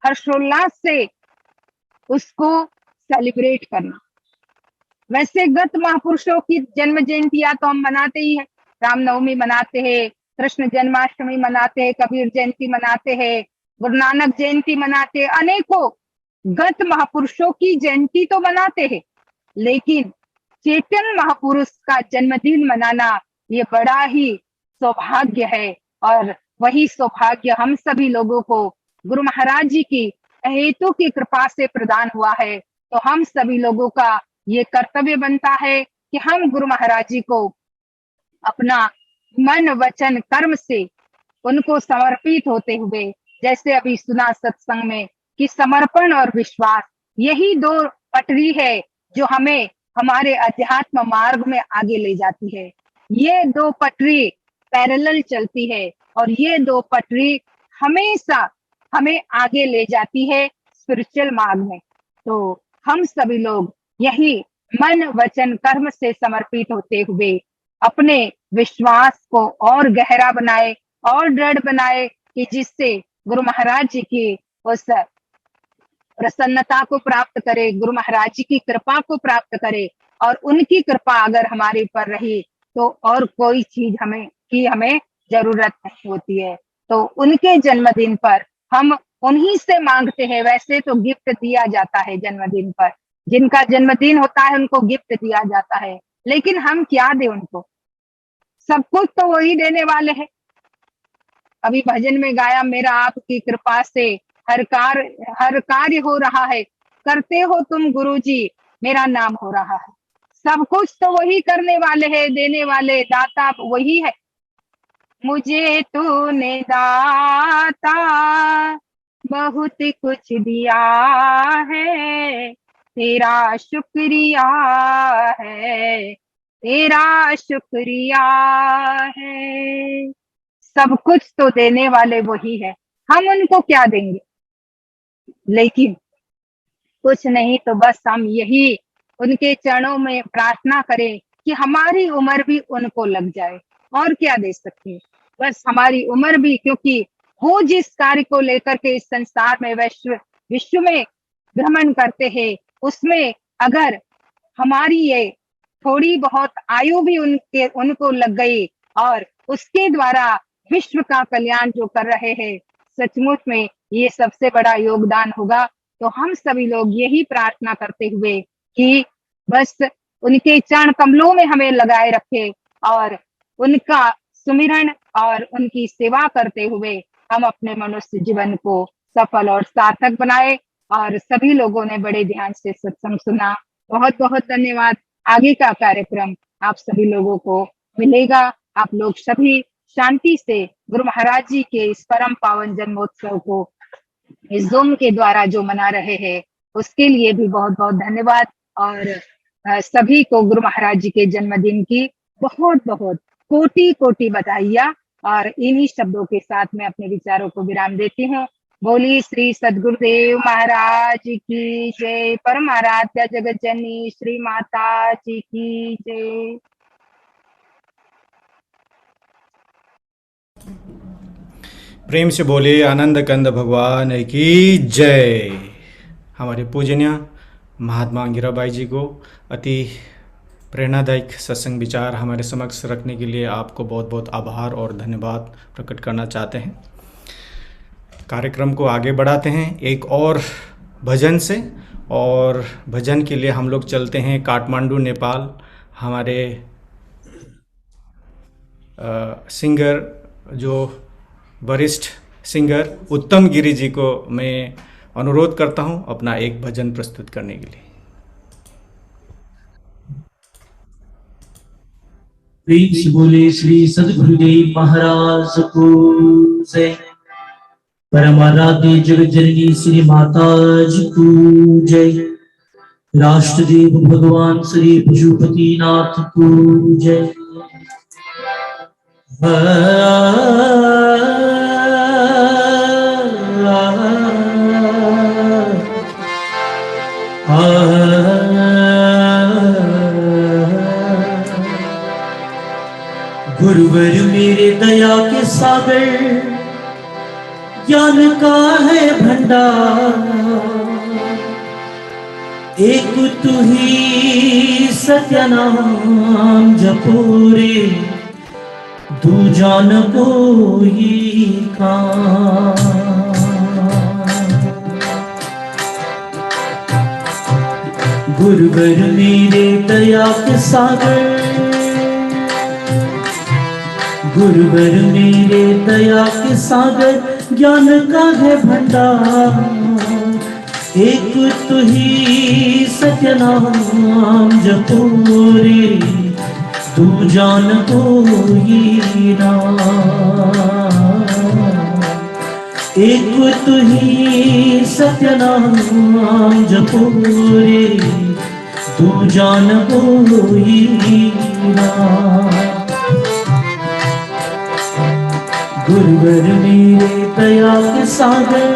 हर्षोल्लास से उसको सेलिब्रेट करना। वैसे गत महापुरुषों की जन्म जयंतियां तो हम मनाते ही हैं, रामनवमी मनाते हैं, कृष्ण जन्माष्टमी मनाते हैं, कबीर जयंती मनाते हैं, गुरु नानक जयंती मनाते हैं, अनेकों गत महापुरुषों की जयंती तो मनाते हैं। लेकिन चेतन महापुरुष का जन्मदिन मनाना ये बड़ा ही सौभाग्य है, और वही सौभाग्य हम सभी लोगों को गुरु महाराज जी की अहेतु की कृपा से प्रदान हुआ है। तो हम सभी लोगों का ये कर्तव्य बनता है कि हम गुरु महाराज जी को अपना मन वचन कर्म से उनको समर्पित होते हुए, जैसे अभी सुना सत्संग में कि समर्पण और विश्वास यही दो पटरी है जो हमें हमारे अध्यात्म मार्ग में आगे ले जाती है। ये दो पटरी पैरेलल चलती है और ये दो पटरी हमेशा हमें आगे ले जाती है स्पिरिचुअल मार्ग में। तो हम सभी लोग यही मन वचन कर्म से समर्पित होते हुए अपने विश्वास को और गहरा बनाए और दृढ़ बनाए कि जिससे गुरु महाराज जी की उस प्रसन्नता को प्राप्त करे, गुरु महाराज जी की कृपा को प्राप्त करे, और उनकी कृपा अगर हमारे ऊपर रही तो और कोई चीज हमें जरूरत नहीं होती है। तो उनके जन्मदिन पर हम उन्हीं से मांगते हैं। वैसे तो गिफ्ट दिया जाता है जन्मदिन पर, जिनका जन्मदिन होता है उनको गिफ्ट दिया जाता है, लेकिन हम क्या दें उनको? सब कुछ तो वही देने वाले हैं। अभी भजन में गाया, मेरा आपकी कृपा से हर कार्य हो रहा है, करते हो तुम गुरुजी, मेरा नाम हो रहा है। सब कुछ तो वही करने वाले हैं, देने वाले दाता वही है। मुझे तूने दाता बहुत कुछ दिया है, तेरा शुक्रिया है, तेरा शुक्रिया है। सब कुछ तो देने वाले वही है, हम उनको क्या देंगे? लेकिन कुछ नहीं तो बस हम यही उनके चरणों में प्रार्थना करें कि हमारी उम्र भी उनको लग जाए। और क्या दे सकते हैं? बस हमारी उम्र भी, क्योंकि वो जिस कार्य को लेकर के इस संसार में विश्व में भ्रमण करते हैं, उसमें अगर हमारी ये थोड़ी बहुत आयु भी उनको लग गई और उसके द्वारा विश्व का कल्याण जो कर रहे हैं, सचमुच में ये सबसे बड़ा योगदान होगा। तो हम सभी लोग यही प्रार्थना करते हुए कि बस उनके चरण कमलों में हमें लगाए रखे और उनका सुमिरन और उनकी सेवा करते हुए हम अपने मनुष्य जीवन को सफल और सार्थक बनाए। और सभी लोगों ने बड़े ध्यान से सत्संग सुना, बहुत बहुत धन्यवाद। आगे का कार्यक्रम आप सभी लोगों को मिलेगा। आप लोग सभी शांति से गुरु महाराज जी के इस परम पावन जन्मोत्सव को इस जूम के द्वारा जो मना रहे हैं, उसके लिए भी बहुत बहुत धन्यवाद। और सभी को गुरु महाराज जी के जन्मदिन की बहुत बहुत कोटि कोटि बधाइयाँ। और इन्हीं शब्दों के साथ मैं अपने विचारों को विराम देती हूँ। बोली श्री सद्गुरुदेव महाराज की जय। परम आराध्या जगत जननी श्री माता जी की जय। प्रेम से बोले आनंद कंद भगवान की जय। हमारे पूजनीय महात्मा अंगिराबाई जी को अति प्रेरणादायक सत्संग विचार हमारे समक्ष रखने के लिए आपको बहुत बहुत आभार और धन्यवाद प्रकट करना चाहते हैं। कार्यक्रम को आगे बढ़ाते हैं एक और भजन से, और भजन के लिए हम लोग चलते हैं काठमांडू नेपाल। हमारे सिंगर, जो वरिष्ठ सिंगर उत्तम गिरी जी को मैं अनुरोध करता हूं अपना एक भजन प्रस्तुत करने के लिए। प्रेम से बोले श्री सद्गुरुदेव महाराज को जय। परमाराध्य जगत जननी श्री माता जी को जय। राष्ट्रदेव भगवान श्री पशुपतिनाथ को जय। गुरुवर मेरे दया के सागर, ज्ञान का है भंडार, एक तू ही सत्य नाम जपो रे, दूजा न कोई काम। गुरुवर मेरे दया के सागर, गुरुवर मेरे दया के सागर, ज्ञान का है भंडार, एक तू ही सत्य नाम जपो रे, दूजा न कोई नाम। एक तू ही सत्य नाम जपो रे, दूजा न कोई नाम। गुरुवर मेरे दया के सागर,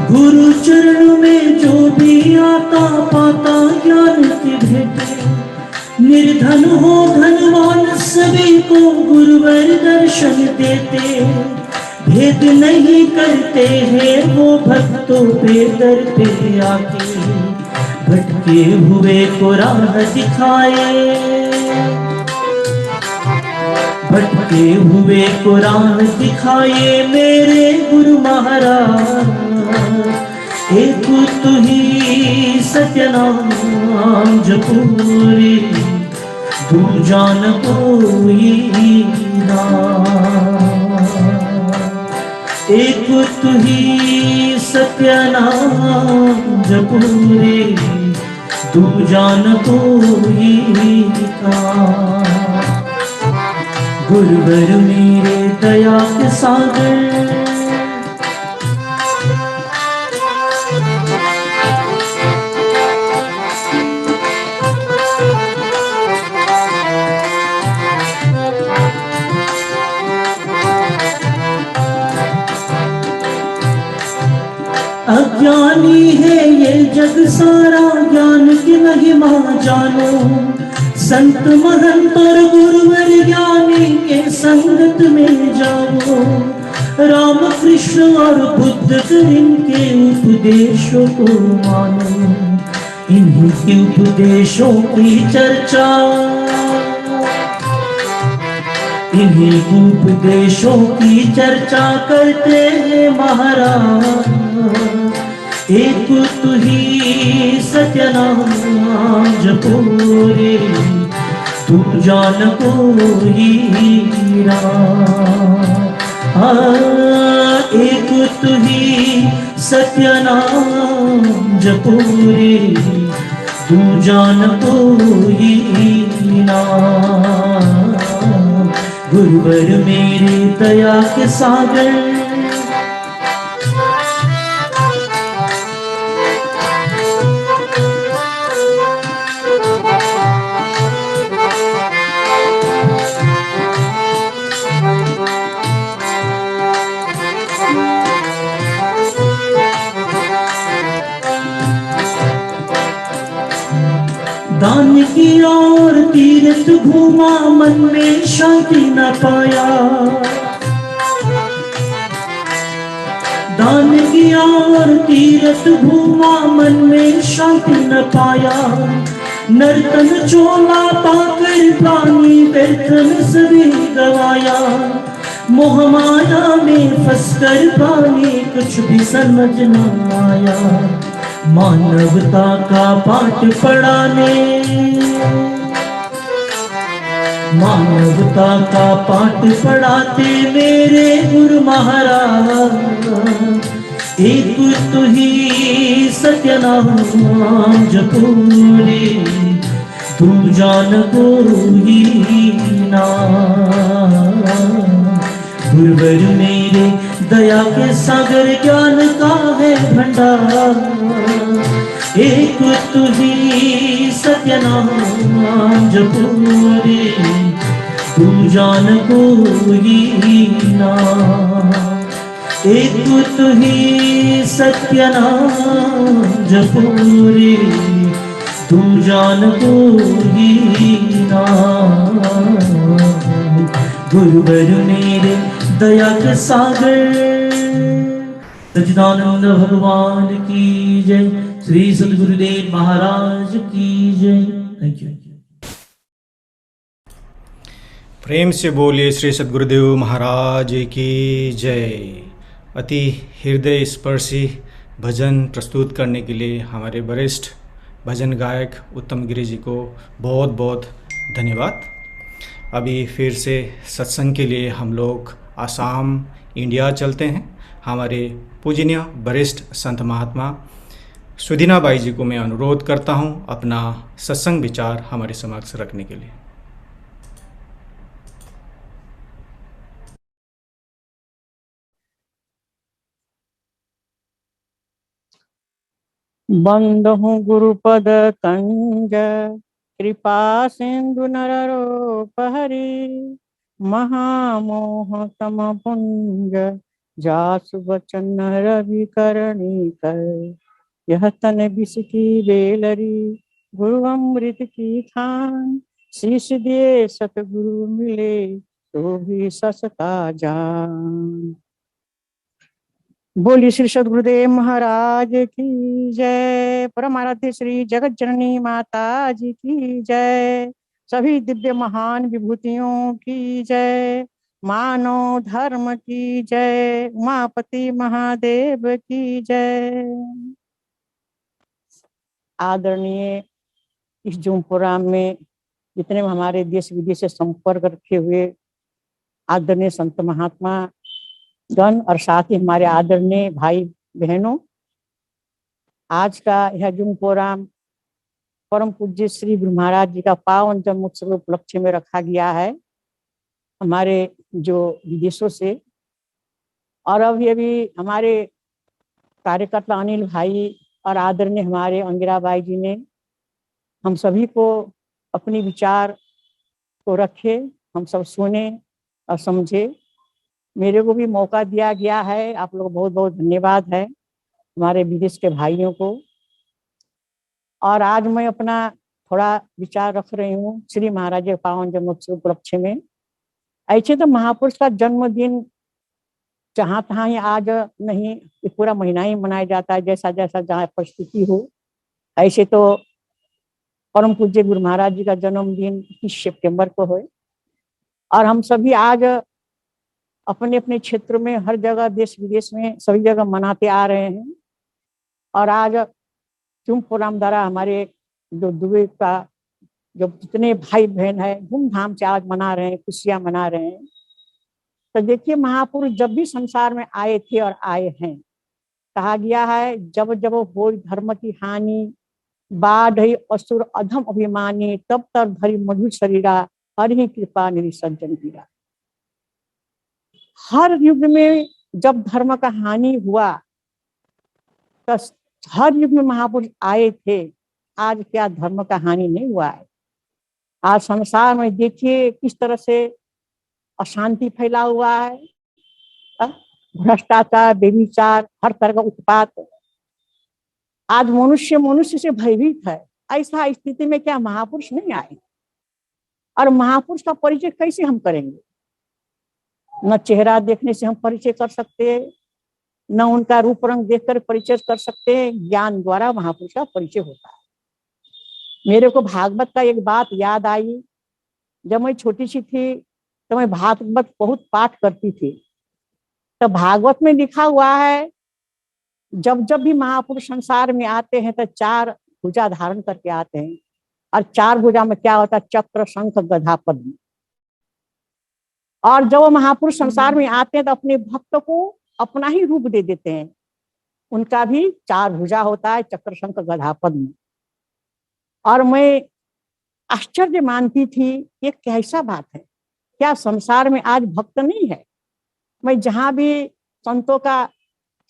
गुरु चरण में जो भी आता पाता ज्ञान की भेंटे, निर्धन हो धनवान सभी को गुरुवर दर्शन देते, भेद नहीं करते हैं वो भक्तों पे दर पे आके, भटके हुए को राह दिखाए, भटके हुए को राह दिखाए मेरे गुरु महाराज, एक तू ही सत्य नाम जपो रे, दूजा न कोई नाम। एक तू ही सत्य नाम जपो रे, दूजा न कोई काम। गुरुवर मेरे दया के सागर, अज्ञानी है ये जग सारा, ज्ञान की महिमा जानो, संत महंत और गुरुवर ज्ञानी के संगत में जाओ, राम कृष्ण और बुद्ध इनके उपदेशों को मानो, इन्हीं के उपदेशों की चर्चा, इन्हीं उपदेशों की चर्चा करते हैं महाराज, एक तू ही सत्य नाम जपो रे, दूजा न कोई नाम। एक तू ही सत्य नाम जपो रे, तू जान कोई ना। गुरुवर मेरे दया के सागर, दान किया और तीर्थ घूमा, मन में शांति न पाया। दान किया और तीर्थ घूमा, मन में शांति न पाया। नर्तन चोला पाकर प्राणी व्यर्थ में सभी गवाया। मोह माया में फंसकर प्राणी कुछ भी समझ न आया। मानवता का पाठ पढ़ाने, मानवता का पाठ पढ़ाते मेरे गुरु महाराज। एक तू ही सत्यनाम जपो रे, तू जान कोई ना। गुरुवर मेरे दया के सागर, ज्ञान का है भंडार। एक तू ही सत्यनाम जपो रे, तू जान कोई ना। एक तू ही सत्यनाम जपो रे, तू जान कोई ना। गुरुवर मेरे दया के सागर, सच्चिदानंद भगवान की जय। श्री सद्गुरुदेव महाराज की जय। Thank you. प्रेम से बोलिए श्री सद्गुरुदेव महाराज की जय। अति हृदय स्पर्शी भजन प्रस्तुत करने के लिए हमारे वरिष्ठ भजन गायक उत्तम गिरी जी को बहुत बहुत धन्यवाद। अभी फिर से सत्संग के लिए हम लोग आसाम इंडिया चलते हैं। हमारे पूजनीय वरिष्ठ संत महात्मा सुदीना बाई जी को मैं अनुरोध करता हूं अपना सत्संग विचार हमारे समक्ष रखने के लिए। बंधु गुरुपद कंज, कृपा सिंधु नररोपहरि। महामोह तम पुंज, जासु वचन रवि करणी कर। यह तन विष की बेलरी, गुरु अमृत की खान। शीश दिए सतगुरु मिले, तो भी ससता जान। बोली श्री सद्गुरुदेव महाराज की जय। परम आराध्य श्री जगत जननी माता जी की जय। सभी दिव्य महान विभूतियों की जय। मानव धर्म की जय। उमापति महादेव की जय। आदरणीय इस जूम प्रोग्राम में जितने हमारे देश विदेश से संपर्क रखे हुए आदरणीय संत महात्मा गण और साथ ही हमारे आदरणीय भाई बहनों, आज का यह जूम प्रोग्राम परम पूज्य श्री गुरु महाराज जी का पावन जन्म उत्सव उपलक्ष्य में रखा गया है। हमारे जो विदेशों से और अभी हमारे कार्यकर्ता अनिल भाई और आदरणीय हमारे अंगिरा बाई जी ने हम सभी को अपने विचार को रखे, हम सब सुने और समझे। मेरे को भी मौका दिया गया है। आप लोग बहुत बहुत धन्यवाद है हमारे विदेश के भाइयों को। और आज मैं अपना थोड़ा विचार रख रही हूँ श्री महाराज के पावन जन्मोत्सव उपलक्ष्य में। ऐसे तो महापुरुष का जन्मदिन जहाँ तहाँ ही आज नहीं, पूरा महीना ही मनाया जाता है, जैसा जैसा जहाँ परिस्थिति हो। ऐसे तो परम पूज्य गुरु महाराज जी का जन्मदिन 30 सितंबर को है और हम सभी आज अपने अपने क्षेत्र में हर जगह देश विदेश में सभी जगह मनाते आ रहे हैं। और आज जूम प्रोग्राम द्वारा हमारे जो दुबई का जो जितने भाई बहन है धूमधाम से आज मना रहे हैं, खुशियां मना रहे हैं। तो देखिए, महापुरुष जब भी संसार में आए थे और आए हैं, कहा गया है जब जब हो धर्म की हानि बाढ़ असुर अधम अभिमानी, तब तर धरी मधुर शरीरा, हरि कृपा निधि सज्जन पीरा। हर युग में जब धर्म का हानि हुआ तो हर युग में महापुरुष आए थे। आज क्या धर्म का हानि नहीं हुआ है? आज संसार में देखिए किस तरह से अशांति फैला हुआ है, भ्रष्टाचार, बेविचार, हर तरह का उत्पात। आज मनुष्य मनुष्य से भयभीत है। ऐसा स्थिति में क्या महापुरुष नहीं आए? और महापुरुष का परिचय कैसे हम करेंगे? न चेहरा देखने से हम परिचय कर सकते हैं, न उनका रूप रंग देखकर परिचय कर सकते हैं। ज्ञान द्वारा महापुरुष का परिचय होता है। मेरे को भागवत का एक बात याद आई। जब मैं छोटी सी थी तो मैं भागवत बहुत पाठ करती थी। तो भागवत में लिखा हुआ है, जब जब भी महापुरुष संसार में आते हैं तो 4 भुजा धारण करके आते हैं। और 4 भुजा में क्या होता है? चक्र, शंख, गदा, पद्म। और जब वो महापुरुष संसार में आते हैं तो अपने भक्त को अपना ही रूप दे देते हैं। उनका भी 4 भुजा होता है, चक्र, शंख, गदा, पद्म। और मैं आश्चर्य मानती थी, ये कैसा बात है? क्या संसार में आज भक्त नहीं है? मैं जहां भी संतों का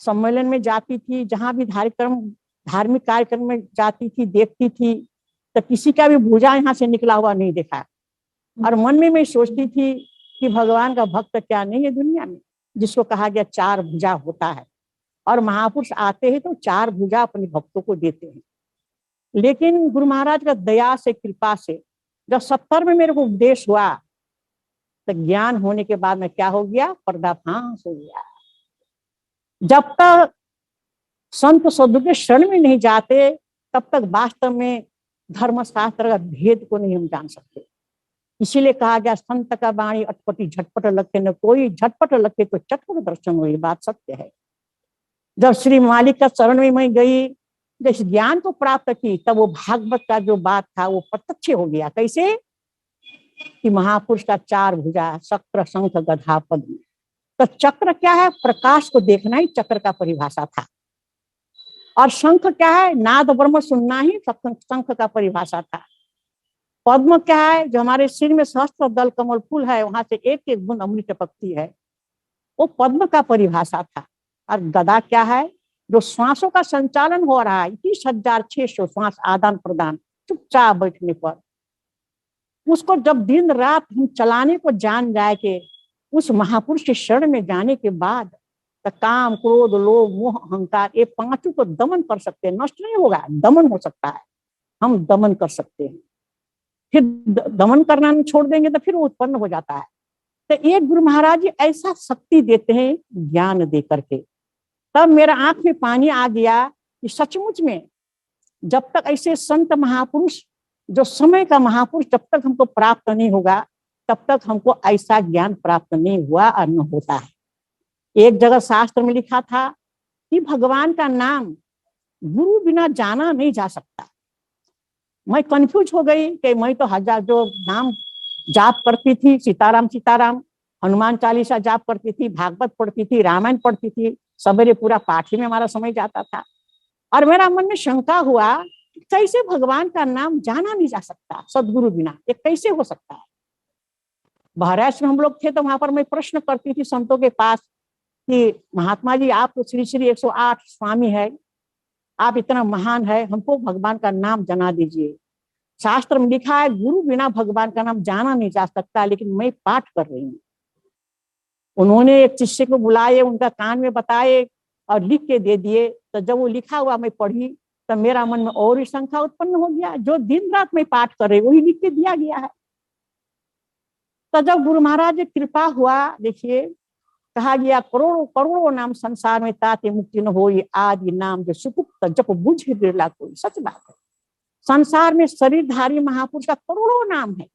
सम्मेलन में जाती थी, जहां भी धार्मिक कार्यक्रम में जाती थी, देखती थी, तो किसी का भी भुजा यहाँ से निकला हुआ नहीं देखा। और मन में मैं सोचती थी कि भगवान का भक्त क्या नहीं है दुनिया में, जिसको कहा गया 4 भुजा होता है। और महापुरुष आते हैं तो 4 भुजा अपने भक्तों को देते हैं। लेकिन गुरु महाराज का दया से, कृपा से, जब 70 में मेरे को उपदेश हुआ तो ज्ञान होने के बाद में क्या हो गया? पर्दाफाश हो गया। जब तक संत साधु के शरण में नहीं जाते तब तक वास्तव में धर्मशास्त्र का भेद को नहीं हम जान सकते। इसीलिए कहा गया, संत का वाणी अटपटी झटपट लखे, न कोई झटपट लखे तो चटपट दर्शन हो। ये बात सत्य है। जब श्री मालिक का चरण में मैं गई, जिस ज्ञान को प्राप्त की, तब वो भागवत का जो बात था वो प्रत्यक्ष हो गया। कैसे? कि महापुरुष का 4 भुजा, चक्र, शंख, गदा, पद्म। तो चक्र क्या है? प्रकाश को देखना ही चक्र का परिभाषा था। और शंख क्या है? नाद ब्रह्म सुनना ही शंख का परिभाषा था। पद्म क्या है? जो हमारे सिर में सहस्त्र दल कमल फूल है, वहां से एक एक बूंद अमृत टपकती है, वो पद्म का परिभाषा था। और गदा क्या है? जो श्वासों का संचालन हो रहा है, 30,600 श्वास आदान प्रदान चुपचाप बैठने पर, उसको जब दिन रात हम चलाने को जान जाए कि उस महापुरुष के शरण में जाने के बाद तो काम, क्रोध, लोभ, मोह, अहंकार, ये 5 को दमन कर सकते हैं। नष्ट नहीं होगा, दमन हो सकता है। हम दमन कर सकते हैं। फिर दमन करना नहीं छोड़ देंगे तो फिर वो उत्पन्न हो जाता है। तो एक गुरु महाराज जी ऐसा शक्ति देते हैं ज्ञान दे करके। तब मेरा आंख में पानी आ गया कि सचमुच में जब तक ऐसे संत महापुरुष, जो समय का महापुरुष, जब तक हमको प्राप्त नहीं होगा तब तक हमको ऐसा ज्ञान प्राप्त नहीं हुआ और न होता है। एक जगह शास्त्र में लिखा था कि भगवान का नाम गुरु बिना जाना नहीं जा सकता। मैं कंफ्यूज हो गई कि मैं तो 1000 जो नाम जाप करती थी, सीताराम सीताराम, हनुमान चालीसा जाप करती थी, भागवत पढ़ती थी, रामायण पढ़ती थी, सवेरे पूरा पाठ ही में हमारा समय जाता था। और मेरा मन में शंका हुआ, कैसे भगवान का नाम जाना नहीं जा सकता सदगुरु बिना? ये कैसे हो सकता है? बहराइच में हम लोग थे तो वहां पर मैं प्रश्न करती थी संतों के पास कि महात्मा जी, आप तो श्री श्री 108 स्वामी है, आप इतना महान है, हमको भगवान का नाम जना दीजिए। शास्त्र में लिखा है गुरु बिना भगवान का नाम जाना नहीं जा सकता, लेकिन मैं पाठ कर रही हूँ। उन्होंने एक शिष्य को बुलाए, उनका कान में बताए और लिख के दे दिए। तो जब वो लिखा हुआ मैं पढ़ी तो मेरा मन में और ही शंका उत्पन्न हो गया। जो दिन रात में पाठ कर रही वही लिख के दिया गया है। तो जब गुरु महाराज की कृपा हुआ, देखिए कहा गया, करोड़ों करोड़ों नाम संसार में ताते मुक्ति न होई, आदि नाम जो सुपुक्त जप बुझे बिरला कोई। सच बात है, संसार में शरीरधारी महापुरुष का करोड़ों नाम है।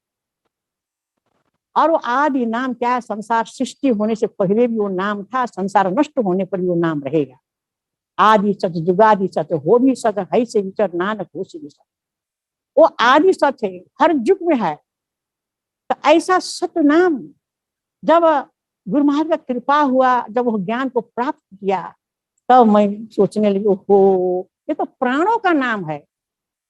और वो आदि नाम क्या है? संसार सृष्टि होने से पहले भी वो नाम था, संसार नष्ट होने पर भी वो नाम रहेगा। आदि सच जुगादि सच, हो भी सच है से विचर नानक हो से भी सच। वो आदि सच है, हर युग में है। तो ऐसा सत्य नाम जब गुरु महाराज का कृपा हुआ, जब वो ज्ञान को प्राप्त किया, तब मैं सोचने लगी, ओहो, ये तो प्राणों का नाम है,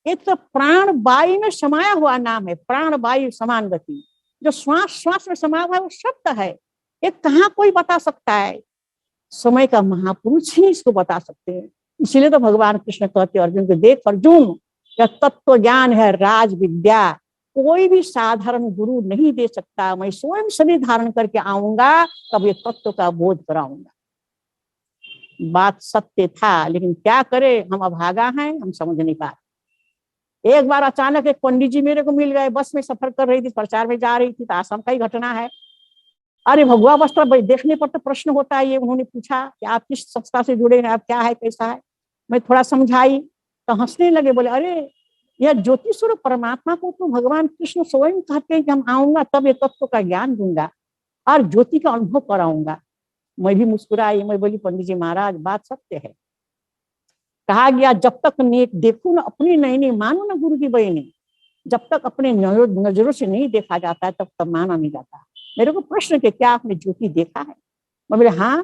एक तो प्राण वायु में समाया हुआ नाम है, प्राण वायु समान गति। जो श्वास श्वास में समाया हुआ है वो शब्द है। ये कहाँ कोई बता सकता है? समय का महापुरुष ही इसको बता सकते हैं। इसीलिए तो भगवान कृष्ण कहते अर्जुन को, देख अर्जुन, यह तत्व ज्ञान है राज विद्या, कोई भी साधारण गुरु नहीं दे सकता। मैं स्वयं शरीर धारण करके आऊंगा, तब ये तत्व का बोध कराऊंगा। बात सत्य था, लेकिन क्या करे, हम अभागा हैं, हम समझ नहीं पा रहे। एक बार अचानक एक पंडित जी मेरे को मिल गए, बस में सफर कर रही थी, प्रचार में जा रही थी, तो आसाम का ही घटना है। अरे भगवा वस्त्र देखने पर तो प्रश्न होता है। ये उन्होंने पूछा कि आप किस संस्था से जुड़े हैं, आप क्या है, कैसा है। मैं थोड़ा समझाई तो हंसने लगे, बोले अरे यह ज्योति स्वरूप परमात्मा को तो भगवान कृष्ण स्वयं कहते हैं कि हम आऊंगा तब ये तत्व का ज्ञान दूंगा और ज्योति का अनुभव कराऊंगा। मैं भी मुस्कुराई, मैं बोली पंडित जी महाराज बात सत्य है। कहा गया जब तक देखो ना अपनी नहीं मानो ना गुरु की बहनी, जब तक अपने नजरों से नहीं देखा जाता है तब तक माना नहीं जाता। मेरे को प्रश्न के क्या आपने ज्योति देखा है? मैं बोले हाँ।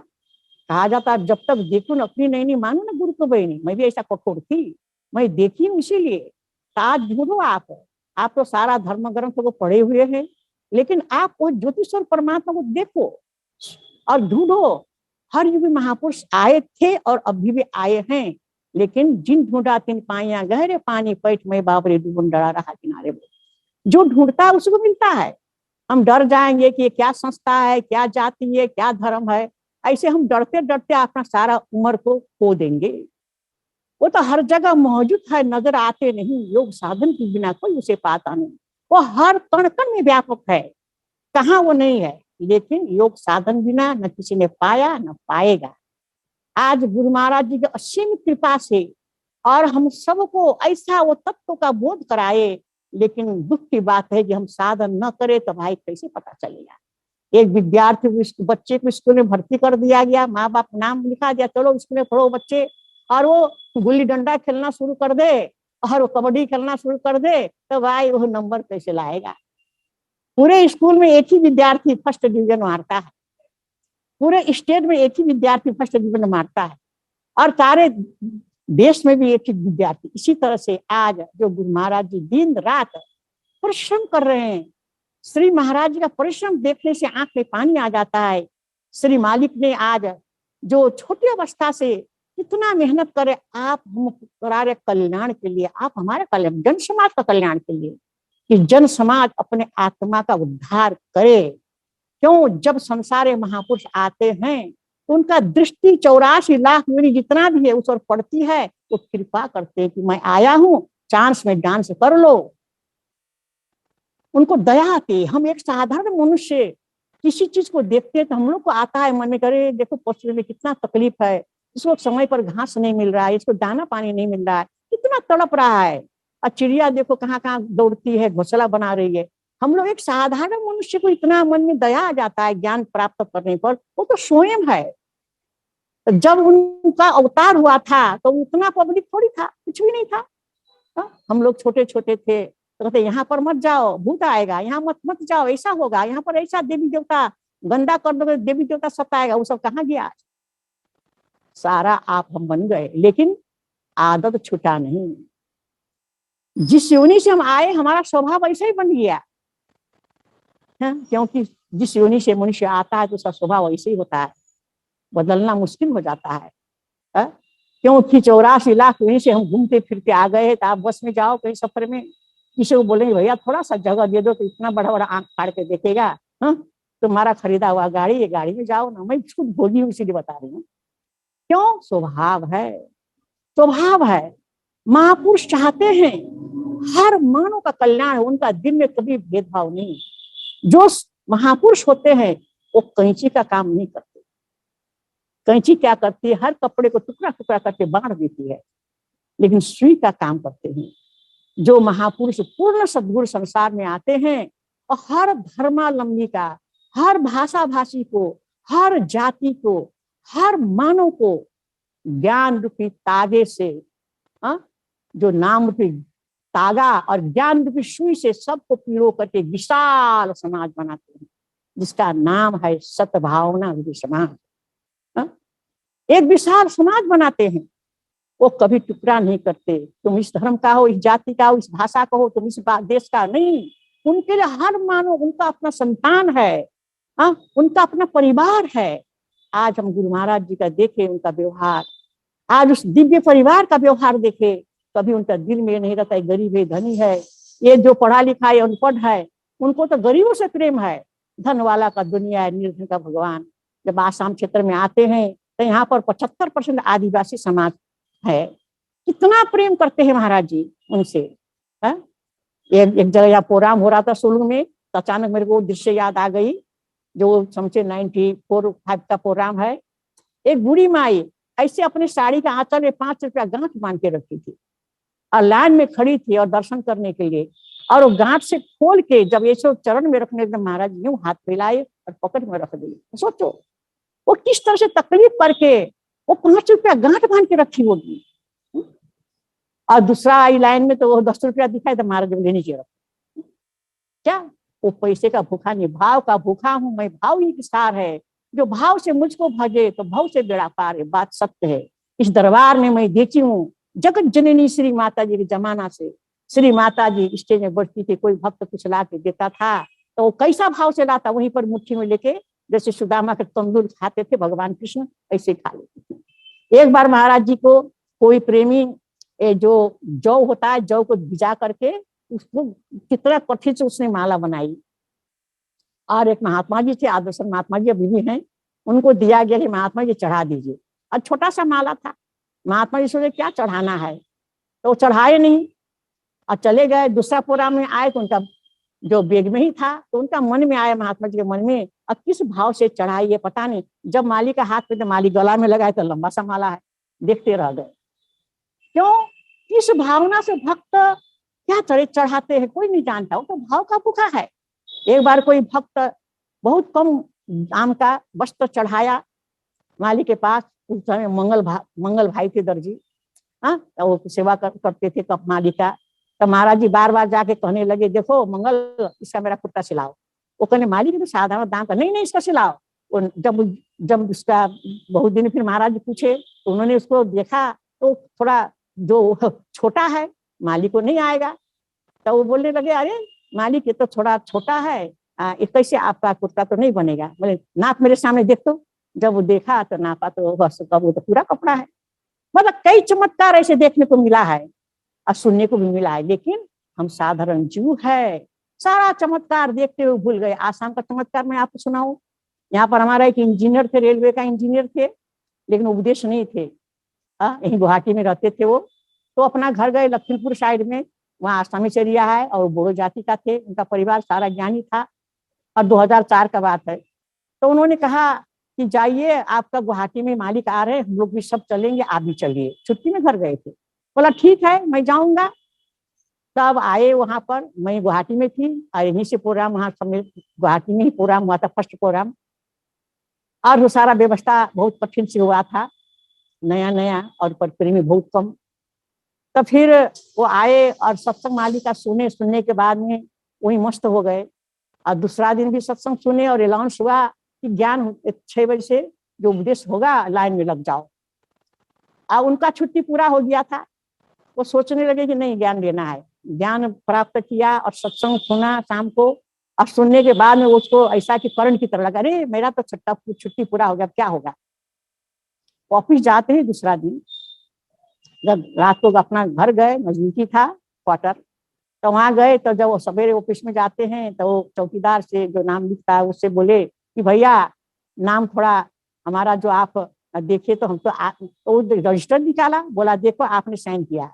कहा जाता है जब तक देखो ना अपनी नहीं मानो ना गुरु को बहनी। मैं भी ऐसा कठोर थी, मैं देखी हूँ, इसीलिए आज ढूंढो। आप तो सारा धर्म ग्रंथ को पढ़े हुए हैं, लेकिन आप वो ज्योतिश्वर परमात्मा को देखो और ढूंढो। हर युग में महापुरुष आए थे और अभी भी आए हैं, लेकिन जिन ढूंढा तिन पाया गहरे पानी पैठ में बाबरे डूबन डरा रहा किनारे में। जो ढूंढता है उसको मिलता है। हम डर जाएंगे कि ये क्या संस्था है, क्या जाति है, क्या धर्म है, ऐसे हम डरते डरते अपना सारा उम्र को खो देंगे। वो तो हर जगह मौजूद है, नजर आते नहीं। योग साधन के बिना कोई उसे पाता नहीं। वो हर कण कण में व्यापक है, कहाँ वो नहीं है। लेकिन योग साधन बिना न किसी ने पाया न पाएगा। आज गुरु महाराज जी की असीम कृपा से और हम सबको ऐसा वो तत्व का बोध कराए, लेकिन दुख की बात है कि हम साधन न करें तो भाई कैसे पता चलेगा। एक विद्यार्थी बच्चे को स्कूल में भर्ती कर दिया गया, माँ बाप नाम लिखा दिया, चलो स्कूल में पढ़ो बच्चे, और वो गुल्ली डंडा खेलना शुरू कर दे और वो कबड्डी खेलना शुरू कर दे, तो भाई वो नंबर कैसे लाएगा? पूरे स्कूल में एक ही विद्यार्थी फर्स्ट डिवीजन मारता है, पूरे स्टेट में एक ही विद्यार्थी फर्स्ट डिवीजन मारता है, और सारे देश में भी एक ही विद्यार्थी। इसी तरह से आज जो गुरु महाराज जी दिन रात परिश्रम कर रहे हैं, श्री महाराज जी का परिश्रम देखने से आंख में पानी आ जाता है। श्री मालिक ने आज जो छोटी अवस्था से कितना मेहनत करे, आप हम करा रहे कल्याण के लिए, आप हमारे कल्याण, जन समाज का कल्याण के लिए, कि जन समाज अपने आत्मा का उद्धार करे। क्यों? जब संसार महापुरुष आते हैं तो उनका दृष्टि 84 लाख योनि जितना भी है उस पर पड़ती है। वो कृपा करते हैं कि मैं आया हूँ, चांस में डांस कर लो। उनको दया आती है। हम एक साधारण मनुष्य किसी चीज को देखते हैं तो हम लोग को आता है मन में, करे देखो पशु में कितना तकलीफ है, इसको समय पर घास नहीं मिल रहा है, इसको दाना पानी नहीं मिल रहा है, कितना तड़प रहा है। और चिड़िया देखो कहाँ कहाँ दौड़ती है, घोंसला बना रही है। हम लोग एक साधारण मनुष्य को इतना मन में दया आ जाता है ज्ञान प्राप्त करने पर, वो तो स्वयं है। जब उनका अवतार हुआ था तो उतना पब्लिक थोड़ी था, कुछ भी नहीं था। हम लोग छोटे छोटे थे तो कहते यहाँ पर मत जाओ, भूत आएगा, यहाँ मत जाओ, ऐसा होगा, यहाँ पर ऐसा देवी देवता गंदा कर दोगे, देवी देवता सताएगा। वो सब कहाँ गया? सारा आप हम बन गए, लेकिन आदत छूटा नहीं। जिस योनि से हम आए हमारा स्वभाव ऐसा ही बन गया है, क्योंकि जिस योनि से मनुष्य आता है तो उसका स्वभाव ऐसे ही होता है, बदलना मुश्किल हो जाता है। क्योंकि 84 लाख योनि से हम घूमते फिरते आ गए। तो आप बस में जाओ कहीं सफर में, किसी को बोलेंगे भैया थोड़ा सा जगह दे दो, तो इतना बड़ा बड़ा आंख फाड़ के देखेगा। तुम्हारा खरीदा हुआ गाड़ी है, गाड़ी में जाओ ना। मैं खुद भोगी हूँ इसीलिए बता रही हूँ। क्यों? स्वभाव है, स्वभाव है। महापुरुष चाहते हैं हर मानव का कल्याण, उनका दिल में कभी भेदभाव नहीं। जो महापुरुष होते हैं वो कैंची का काम नहीं करते। कैंची क्या करती है? हर कपड़े को टुकड़ा टुकड़ा करके बांट देती है, लेकिन सुई का काम करते हैं। जो महापुरुष पूर्ण सद्गुरु संसार में आते हैं और हर धर्मावलंबी का, हर भाषा भाषी को, हर जाति को, हर मानव को ज्ञान रूपी तागे से, जो नाम रूपी तागा और ज्ञान रूपी सुई से सबको पीड़ो करके विशाल समाज बनाते हैं, जिसका नाम है सतभावना रूपी समाज। एक विशाल समाज बनाते हैं। वो कभी टुकड़ा नहीं करते। तुम इस धर्म का हो, इस जाति का हो, इस भाषा का हो, तुम इस देश का नहीं, उनके लिए हर मानव उनका अपना संतान है, हाँ, उनका अपना परिवार है। आज हम गुरु महाराज जी का देखे उनका व्यवहार, आज उस दिव्य परिवार का व्यवहार देखे, कभी उनका दिल में नहीं रहता है गरीब है धनी है, ये जो पढ़ा लिखा है अनपढ़ है, उनको तो गरीबों से प्रेम है। धन वाला का दुनिया है, निर्धन का भगवान। जब आसाम क्षेत्र में आते हैं तो यहाँ पर 75% आदिवासी समाज है। कितना प्रेम करते हैं महाराज जी उनसे। एक जगह यहाँ प्रोग्राम हो रहा था सोलू में, तो अचानक मेरे को दृश्य याद आ गई, जो समझे 94-5 का प्रोग्राम है। एक बूढ़ी माई ऐसे अपने साड़ी का आंचल में 5 रुपया गांठ बांध के रखी थी और लाइन में खड़ी थी और दर्शन करने के लिए, और वो गांठ से खोल के जब ये सब चरण में रखने के महाराज यूं हाथ फैलाए और पॉकेट में रख दिए। सोचो वो किस तरह से तकलीफ करके वो 5 रुपया गांठ बांध के रखी होगी। और दूसरा आई लाइन में तो वो 10 रुपया दिखाए तो महाराज लेने के रख। क्या वो पैसे का भूखा नहीं, भाव का भूखा हूं मैं, भाव ही सार है। जो भाव से मुझको भजे तो भाव से बेड़ा पार है। बात सत्य है। इस दरबार में मैं देखी हूँ जगत जननी श्री माता जी के जमाना से श्री माता जी स्टेज में बैठती थी, कोई भक्त कुछ ला के देता था तो वो कैसा भाव से लाता, वहीं पर मुट्ठी में लेके जैसे सुदामा के तंदूर खाते थे भगवान कृष्ण, ऐसे खा लेते थे। एक बार महाराज जी को कोई प्रेमी जो जौ होता है, जौ को भिजा करके उसको कितना कठिन से उसने माला बनाई, और एक महात्मा जी थे, आदर्श महात्मा जी अभी भी हैं, उनको दिया गया कि महात्मा जी चढ़ा दीजिए। और छोटा सा माला था, महात्मा जी सोचे क्या चढ़ाना है, तो चढ़ाए नहीं और चले गए। दूसरा प्रोग्राम में आए तो उनका जो बैग में ही था, तो उनका मन में आया, महात्मा जी के मन में, अब किस भाव से चढ़ाई है पता नहीं। जब माली का हाथ पे तो माली गला में लगाए तो लंबा सा माला है, देखते रह गए। क्यों? किस भावना से भक्त क्या चढ़ाते हैं कोई नहीं जानता, वो तो भाव का भूखा है। एक बार कोई भक्त बहुत कम दाम का वस्त्र चढ़ाया माली के पास, उस समय मंगल भाई थे दर्जी, हाँ, तो वो सेवा करते थे कप माली का। तो महाराज जी बार बार जाके कहने लगे, देखो मंगल इसका मेरा कुर्ता सिलाओ। वो कहने माली के तो साधारण दाम का, नहीं इसका सिलाओ। जब उसका बहुत दिन फिर महाराज जी पूछे तो उन्होंने उसको देखा तो थोड़ा जो छोटा है, माली को नहीं आएगा। तो वो बोलने लगे, अरे मालिक ये तो थोड़ा छोटा है, कैसे आपका कुर्ता तो नहीं बनेगा। बोले नाप मेरे सामने देख। तो जब वो देखा तो नापा तो बस वो तो पूरा कपड़ा है। मतलब कई चमत्कार ऐसे देखने को मिला है और सुनने को भी मिला है, लेकिन हम साधारण जीव है, सारा चमत्कार देखते हुए भूल गए। आसाम का चमत्कार मैं आपको सुनाऊं। यहाँ पर हमारा एक इंजीनियर थे, रेलवे का इंजीनियर थे, लेकिन उपदेश नहीं थे, यही गुवाहाटी में रहते थे वो। तो अपना घर गए लखीमपुर साइड में, वहाँ आसामी से रिया है और बोड़ो जाति का थे, उनका परिवार सारा ज्ञानी था, और 2004 का बात है। तो उन्होंने कहा कि जाइए, आपका गुवाहाटी में मालिक आ रहे हैं, हम लोग भी सब चलेंगे, आप भी चलिए। छुट्टी में घर गए थे। बोला ठीक है मैं जाऊंगा। तब आए वहां पर, मैं गुवाहाटी में थी और यहीं से प्रोग्राम, वहां गुवाहाटी में ही प्रोग्राम हुआ था, फर्स्ट प्रोग्राम। और वो सारा व्यवस्था बहुत कठिन से हुआ था, नया और पर प्रेमी बहुत कम। तो फिर वो आए और सत्संग माली का सुनने के बाद में वही मस्त हो गए। और दूसरा दिन भी सत्संग सुने और अनाउंस हुआ कि ज्ञान 6 बजे से जो उपदेश होगा लाइन में लग जाओ। और उनका छुट्टी पूरा हो गया था, वो सोचने लगे कि नहीं ज्ञान लेना है। ज्ञान प्राप्त किया और सत्संग सुना शाम को, और सुनने के बाद में उसको ऐसा कि करंट की तरह लगा, अरे मेरा तो छुट्टी पूरा हो गया, क्या होगा। ऑफिस जाते ही दूसरा दिन जब रात को अपना घर गए, नजदीकी था क्वार्टर, तो वहां गए। तो जब वो सवेरे ऑफिस में जाते हैं तो वो चौकीदार से जो नाम लिखता है उससे बोले कि भैया नाम थोड़ा हमारा जो आप देखे तो हम तो रजिस्टर निकाला, बोला देखो आपने साइन किया है।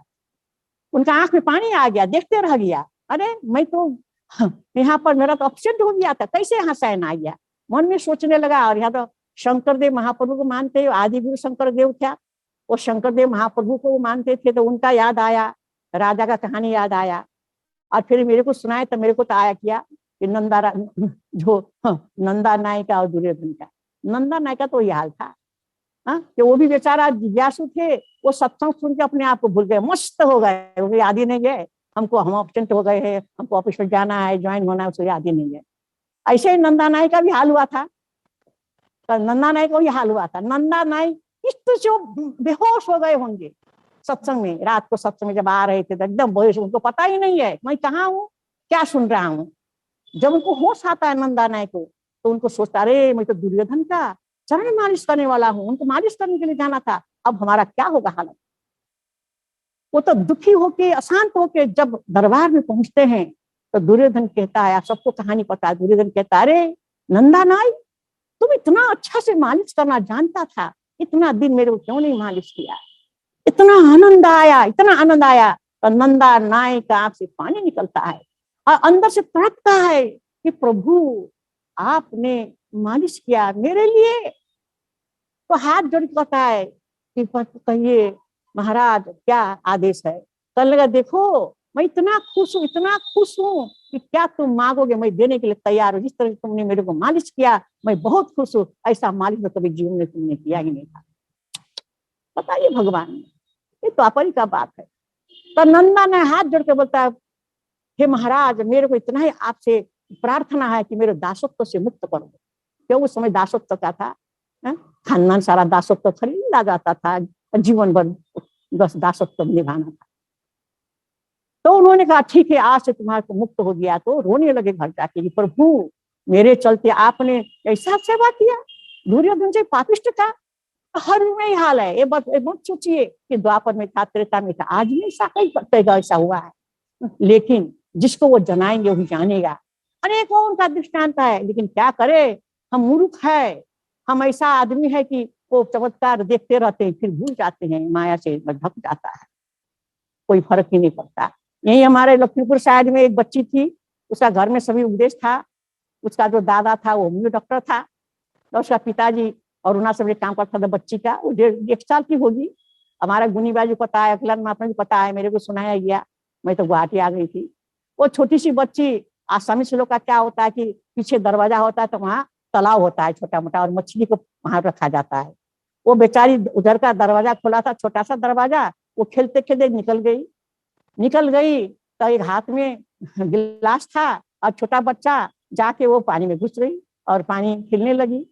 उनका आंख में पानी आ गया, देखते रह गया, अरे मैं तो यहाँ पर मेरा तो अपसेंट हो गया था, कैसे यहाँ साइन आ गया। मन में सोचने लगा। और यहाँ तो शंकर देव महाप्रभु को मानते, आदि गुरु शंकर देव था, वो शंकर देव महाप्रभु को मानते थे। तो उनका याद आया, राजा का कहानी याद आया, और फिर मेरे को सुनाए तो मेरे को तो आया किया कि नंदा नायिका और दुर्योधन का। नंदा नायिका तो यह हाल था, कि वो भी बेचारा जिज्ञासु थे, वो सत्संग सुन के अपने आप को भूल गए, मस्त हो गए, वो याद ही नहीं गए हमको, हम अपसेंट हो गए हैं, हमको ऑफिस में जाना है, ज्वाइन होना है, उसको याद ही नहीं गए। ऐसे ही नंदा नायिका का भी हाल हुआ था। तो नंदा नायक को यह हाल हुआ था। नंदा नायक किस जो बेहोश हो गए होंगे, सत्संग में, रात को सत्संग में जब आ रहे थे तो एकदम बेहोश, उनको पता ही नहीं है मैं कहाँ हूँ, क्या सुन रहा हूँ। जब उनको होश आता है नंदा नायक को, तो उनको सोचता, अरे मैं तो दुर्योधन का चरण मालिश करने वाला हूँ, उनको मालिश करने के लिए जाना था, अब हमारा क्या होगा हालत। वो तो दुखी होके, अशांत होके जब दरबार में पहुंचते हैं तो दुर्योधन कहता है, आप सबको कहानी पता है, दुर्योधन कहता है, अरे नंदा नायक, तुम इतना अच्छा से मालिश करना जानता था, इतना दिन मेरे को क्यों नहीं मालिश किया। इतना आनंद आया, इतना आनंद आया। तो नंदा नायक का आंख से पानी निकलता है और अंदर से तड़पता है कि प्रभु आपने मालिश किया मेरे लिए। तो हाथ जोड़ के कहता है कि कहिए महाराज क्या आदेश है। कहने लगा, देखो मैं इतना खुश हूँ कि क्या तुम मांगोगे मैं देने के लिए तैयार हूँ। जिस तरह तुमने मेरे को मालिश किया मैं बहुत खुश हूँ, ऐसा मालिश तो कभी जीवन में तुमने किया ही नहीं था। बताइए भगवान ने, ये तो अपरी का बात है। तो नंदा ने हाथ जोड़ के बोलता है, हे महाराज मेरे को इतना ही आपसे प्रार्थना है कि मेरे दासत्व से मुक्त कर दो। क्यों उस समय दासत्व का था, खानदान सारा दासत्व खरीदा जाता था, जीवन भर बस दासत्व निभाना था। तो उन्होंने कहा ठीक है आज से तुम्हारे को मुक्त हो गया। तो रोने लगे घर जाके, प्रभु मेरे चलते आपने ऐसा सेवा किया। दुर्योधन से पापिष्ट था, हर में ही हाल है। ये बात सोचिए कि द्वापर में था, त्रेता में था, आज भी ऐसा कई कटेगा, ऐसा हुआ है। लेकिन जिसको वो जनाएंगे वही जानेगा। अनेकों उनका दृष्टांत है, लेकिन क्या करे, हम मूर्ख है, हम ऐसा आदमी है कि वो चमत्कार देखते रहते हैं फिर भूल जाते हैं, माया से ढक जाता है, कोई फर्क ही नहीं पड़ता। यही हमारे लखीमपुर साइड में एक बच्ची थी, उसका घर में सभी उपदेश था। उसका जो दादा था वो होम्यो डॉक्टर था, और उसका पिताजी और उन्हें सब काम करता था। बच्ची का वो 1.5 साल की होगी। हमारा गुनी बाजू पता है, अखिलान माता जी पता है, मेरे को सुनाया गया, मैं तो गुवाहाटी आ गई थी। वो छोटी सी बच्ची, आसामी से लोग का क्या होता है कि पीछे दरवाजा होता है तो वहाँ तालाब होता है छोटा मोटा, और मछली को वहां रखा जाता है। वो बेचारी उधर का दरवाजा खोला था, छोटा सा दरवाजा, वो खेलते खेलते निकल गई तो एक हाथ में गिलास था और छोटा बच्चा जाके वो पानी में घुस गई और पानी खेलने लगी।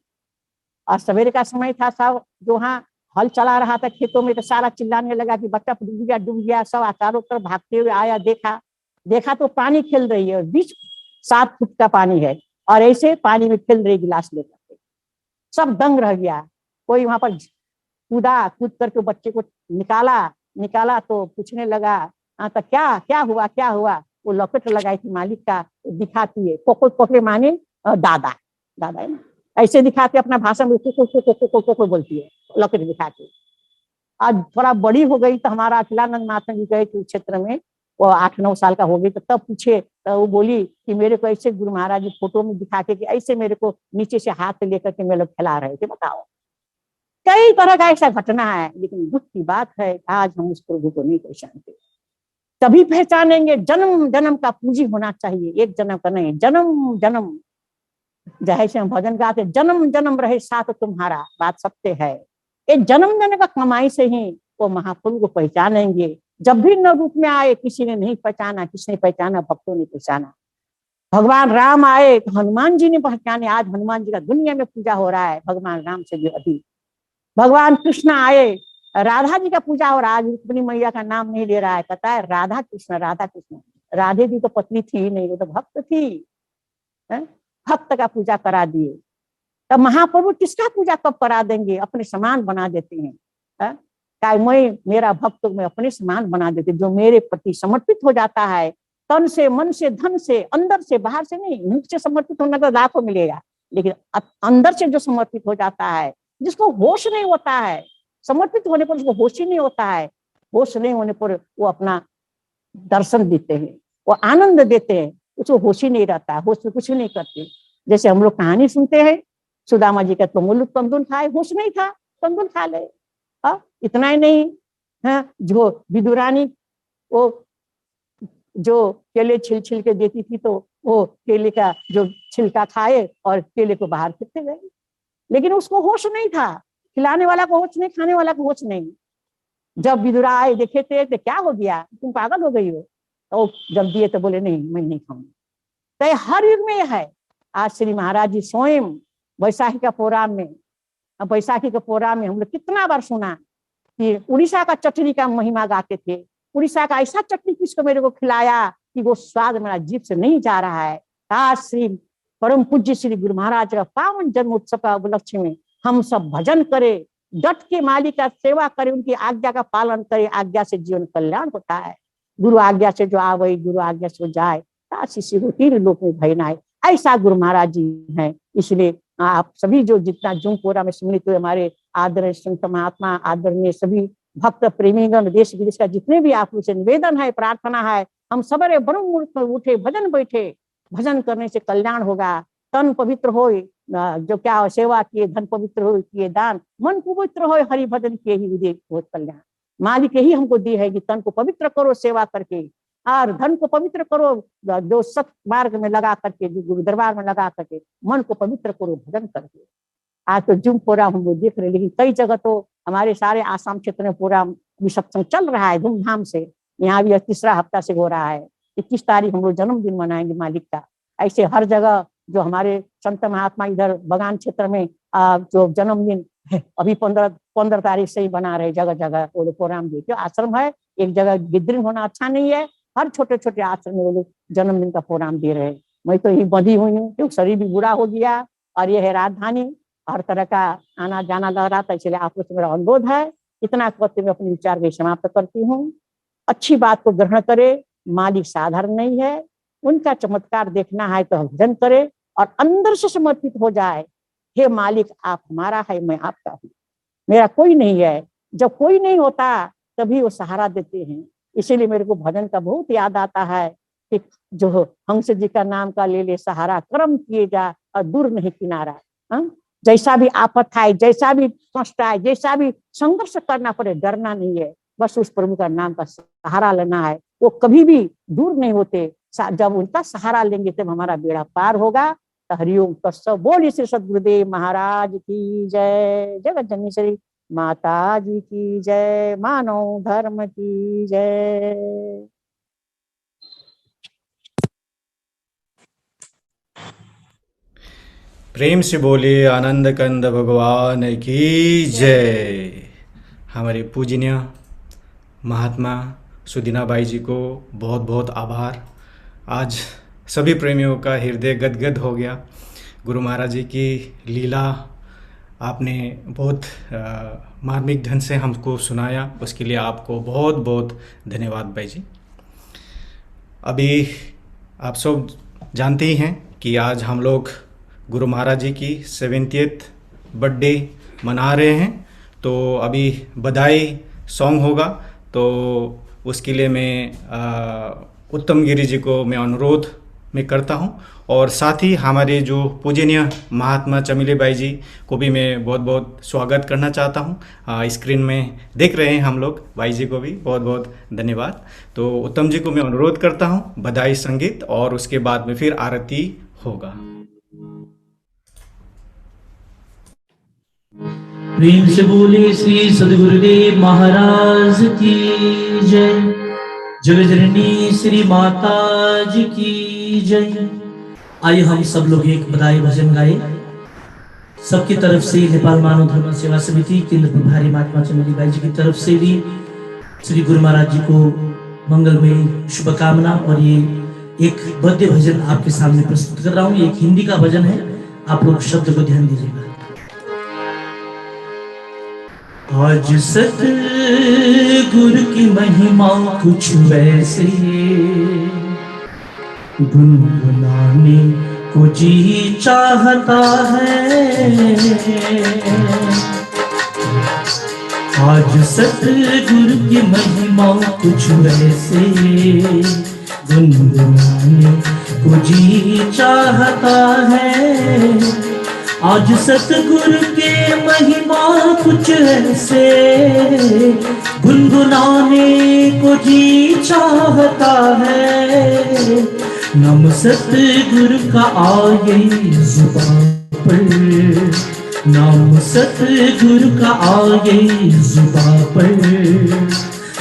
और सवेरे का समय था, सब जो वहाँ हल चला रहा था खेतों में, तो सारा चिल्लाने लगा कि बच्चा डूब गया। सब चारों तरफ भागते हुए आया, देखा तो पानी खेल रही है और बीच 7 फुट का पानी है और ऐसे पानी में खेल रही गिलास लेकर। सब दंग रह गया। कोई वहां पर कूद करके बच्चे को निकाला तो पूछने लगा, हाँ तो क्या हुआ। वो लॉकेट लगाई थी मालिक का, दिखाती है कोको माने दादा है ना, ऐसे दिखाते अपना भाषण में कोको बोलती है, लॉकेट दिखाती। आज थोड़ा बड़ी हो गई तो हमारा अखिलानंद माता जी गए थे क्षेत्र में, वो 8-9 साल का हो गई, तो तब पूछे तो वो बोली कि मेरे को ऐसे गुरु महाराज जी फोटो में दिखा के कि ऐसे मेरे को नीचे से हाथ लेकर के मेरे लोग खिला रहे थे। बताओ, कई तरह का ऐसा घटना है। लेकिन दुख की बात है आज हम उस प्रभु को नहीं पहचानते। तभी पहचानेंगे, जन्म जन्म का पूंजी होना चाहिए, एक जन्म का नहीं, जन्म जैसे हम भजन गाते, जन्म जन्म रहे साथ तुम्हारा, बात सत्य है। ये जन्म का कमाई से ही वो महाप्रभु को पहचानेंगे। जब भी न रूप में आए, किसी ने नहीं पहचाना, किसने पहचाना, भक्तों ने पहचाना। भगवान राम आए तो हनुमान जी ने पहचाने, आज हनुमान जी का दुनिया में पूजा हो रहा है भगवान राम से भी अधिक। भगवान कृष्ण आए, राधा जी का पूजा हो रहा है, आज रुक्मिणी मैया का नाम नहीं ले रहा है, कहता है राधा कृष्ण। राधे जी तो पत्नी थी ही नहीं, वो तो भक्त थी, भक्त का पूजा करा दिए। तब महाप्रभु किसका पूजा कब करा देंगे, अपने समान बना देते हैं। मैं मेरा भक्त मैं अपने समान बना देते, जो मेरे प्रति समर्पित हो जाता है, तन से, मन से, धन से, अंदर से, बाहर से नहीं। मुख से समर्पित होना तो लाखों मिलेगा, लेकिन अंदर से जो समर्पित हो जाता है, जिसको होश नहीं होता है, समर्पित होने पर उसको होश ही नहीं होता है, होश नहीं होने पर वो अपना दर्शन देते हैं, वो आनंद देते हैं, उसको होश ही नहीं रहता है, होश में कुछ नहीं करते। जैसे हम लोग कहानी सुनते हैं, सुदामा जी का तो तंदुल खाए, होश नहीं था, तंदुल खा ले। इतना ही नहीं है, जो विदुरानी वो जो केले छिल के देती थी, तो वो केले का जो छिलका खाए और केले को बाहर फेंकते गए, लेकिन उसको होश नहीं था। खिलाने वाला को होश नहीं, खाने वाला को होश नहीं। जब विदुरा आए देखे थे तो क्या हो गया, तुम पागल हो गई हो, तो जब दिए तो बोले नहीं मैं नहीं खाऊंगी। तो हर युग में है। आज श्री महाराज जी स्वयं बैसाखी का प्रोग्राम में हम लोग कितना बार सुना कि उड़ीसा का चटनी का महिमा गाते थे। उड़ीसा का ऐसा चटनी किसको मेरे को खिलाया कि वो स्वाद मेरा जीभ से नहीं जा रहा है। काश श्री परम पूज्य श्री गुरु महाराज का पावन जन्मोत्सव का उपलक्ष्य में हम सब भजन करें, डट के मालिक का सेवा करें, उनकी आज्ञा का पालन करें। आज्ञा से जीवन कल्याण होता है। गुरु आज्ञा से जो आवे, गुरु आज्ञा से जाए, शिष्य को तीर लोक में भय नाय। ऐसा गुरु महाराज जी हैं। इसलिए आप सभी जो जितना जूमपुरा में सम्मिलित हुए हमारे आदरणीय संत महात्मा, आदरणीय सभी भक्त प्रेमीगण, देश विदेश का जितने भी आप लोग से निवेदन है, प्रार्थना है, हम सबरे ब्रह्म मुहूर्त में उठे, भजन बैठे। भजन करने से कल्याण होगा। तन पवित्र हो, जो क्या सेवा किए, धन पवित्र हो किए दान, मन पवित्र हो, हरि भजन किए ही उदय हो कल्याण। मालिक यही हमको दी है कि तन को पवित्र करो सेवा करके, और धन को पवित्र करो जो सत मार्ग में लगा करके, जो गुरु दरबार में लगा करके, मन को पवित्र करो भजन करके। आज तो जुम प्रोग्राम हम लोग देख रहे हैं, लेकिन कई जगह तो हमारे सारे आसाम क्षेत्र में प्रोग्राम भी सत्संग चल रहा है धूमधाम से। यहाँ भी तीसरा हफ्ता से हो रहा है। 21 तारीख हम लोग जन्मदिन मनाएंगे मालिक का। ऐसे हर जगह जो हमारे संत महात्मा इधर बगान क्षेत्र में जो जन्मदिन अभी 15 तारीख से ही बना रहे, जगह जगह वो लोग प्रोग्राम देखिए। आश्रम है, एक जगह गिदरिंग होना अच्छा नहीं है, हर छोटे छोटे आश्रम में वो लोग जन्मदिन का प्रोग्राम दे रहे हैं। मैं तो यही बंधी हुई हूँ क्योंकि शरीर भी बुरा हो गया, और ये है राजधानी, हर तरह का आना जाना लग रहा था। इसलिए आप लोग से मेरा अनुरोध है, इतना कहते मैं अपने विचार को समाप्त करती हूँ। अच्छी बात को ग्रहण करे, मालिक साधारण नहीं है, उनका चमत्कार देखना है तो भजन करे और अंदर से समर्पित हो जाए। हे मालिक, आप हमारा है, मैं आपका हूँ, मेरा कोई नहीं है। जब कोई नहीं होता तभी वो सहारा देते हैं। इसीलिए मेरे को भजन का बहुत याद आता है कि जो हंस जी का नाम का ले ले सहारा, कर्म किए जा और दूर नहीं किनारा। जैसा भी आफत आए, जैसा भी कष्ट आए, जैसा भी संघर्ष करना पड़े, डरना नहीं है, बस उस प्रभु का नाम का सहारा लेना है। वो कभी भी दूर नहीं होते। जब उनका सहारा लेंगे तब हमारा बेड़ा पार होगा। तो हरिओम तत्सव। बोलिए श्री सद्गुरुदेव महाराज की जय, जगत जननी श्री माता जी की जय, मानव धर्म की जय। प्रेम से बोलिए आनंद कंद भगवान की जय। हमारे पूजनीय महात्मा सुदीना बाई जी को बहुत बहुत आभार। आज सभी प्रेमियों का हृदय गदगद हो गया। गुरु महाराज जी की लीला आपने बहुत मार्मिक ढंग से हमको सुनाया, उसके लिए आपको बहुत बहुत धन्यवाद बाई जी। अभी आप सब जानते ही हैं कि आज हम लोग गुरु महाराज जी की 70th बर्थडे मना रहे हैं। तो अभी बधाई सॉन्ग होगा, तो उसके लिए मैं उत्तम गिरी जी को मैं अनुरोध में करता हूं, और साथ ही हमारे जो पूजनीय महात्मा चमेली बाई जी को भी मैं बहुत बहुत स्वागत करना चाहता हूं। स्क्रीन में देख रहे हैं हम लोग, बाई जी को भी बहुत बहुत धन्यवाद। तो उत्तम जी को मैं अनुरोध करता हूं बधाई संगीत, और उसके बाद में फिर आरती होगा। प्रेम से बोले श्री सद्गुरुदेव महाराज की जय, जगजननी श्री माता जी की जय। आइए हम सब लोग एक बधाई भजन गाए। सबकी तरफ से नेपाल मानव धर्म सेवा समिति केंद्र प्रभारी महात्मा चमेली बाई जी की तरफ से भी श्री गुरु महाराज जी को मंगलमय शुभकामना। और ये एक भव्य भजन आपके सामने प्रस्तुत कर रहा हूँ। एक हिंदी का भजन है, आप लोग शब्द को ध्यान दीजिएगा। आज सतगुरु की महिमा कुछ वैसे, गुनगुनाने को जी चाहता है। आज सतगुरु की महिमा कुछ वैसे, गुनगुनाने को जी चाहता है। आज सतगुरु के महिमा कुछ ऐसे, गुनगुनाने को जी चाहता है। नाम सतगुरु का आए जुबान पर, नाम सतगुरु का आए जुबान पर,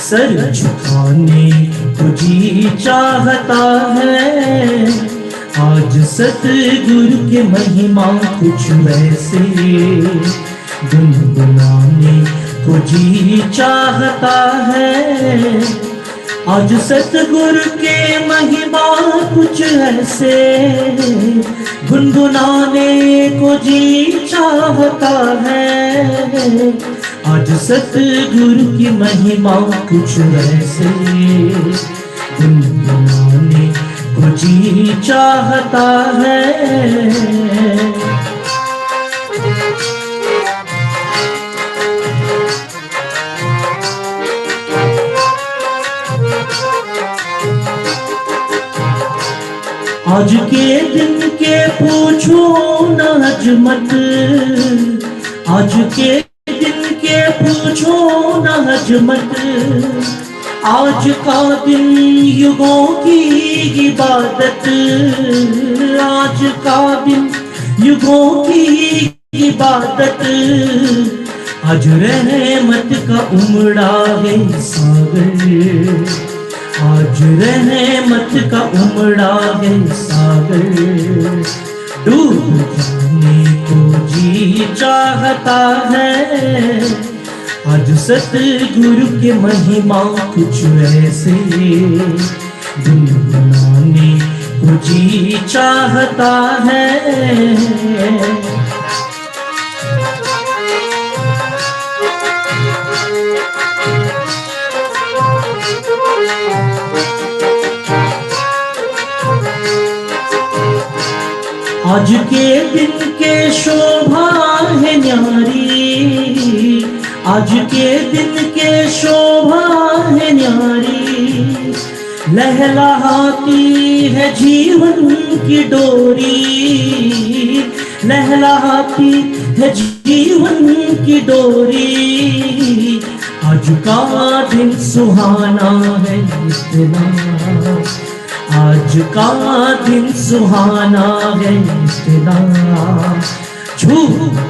सर झुकाने को जी चाहता है। आज सतगुरु के महिमा कुछ वैसे, गुनगुनाने कुछ ही चाहता है। आज सतगुरु के महिमा कुछ ऐसे गुनगुनाने को जी चाहता है। आज सतगुरु की महिमा कुछ ऐसे गुनगुनाने को जी चाहता है। आज के दिन के पूछो न हजमत, आज के दिन के पूछो न हजमत। आज का दिन युगों की इबादत, आज का दिन युगों की इबादत। आज रहमत का उमड़ा है सागर, आज रहमत का उमड़ा है सागर। डूब जाने को जी चाहता है। आज सतगुरु के महिमा कुछ ऐसे गुनगुनाने को जी चाहता है। आज के दिन के शोभा है न्यारी, आज के दिन के शोभा है न्यारी। लहलहाती है जीवन की डोरी, लहलहाती है जीवन की डोरी। आज का दिन सुहाना है इतना, आज का दिन सुहाना है इतना। छू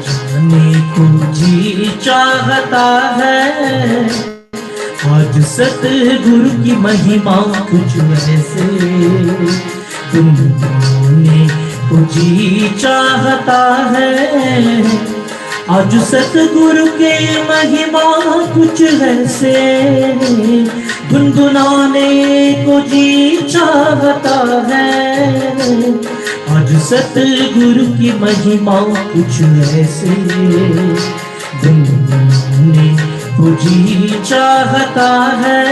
जाने को जी चाहता है। आज सतगुरु की महिमा कुछ ऐसे गुनगुनाने को जी चाहता है। आज सतगुरु के महिमा कुछ ऐसे गुनगुनाने को जी चाहता है। आज सतगुरु की महिमा कुछ ऐसे गुनगुनाने को जी चाहता है।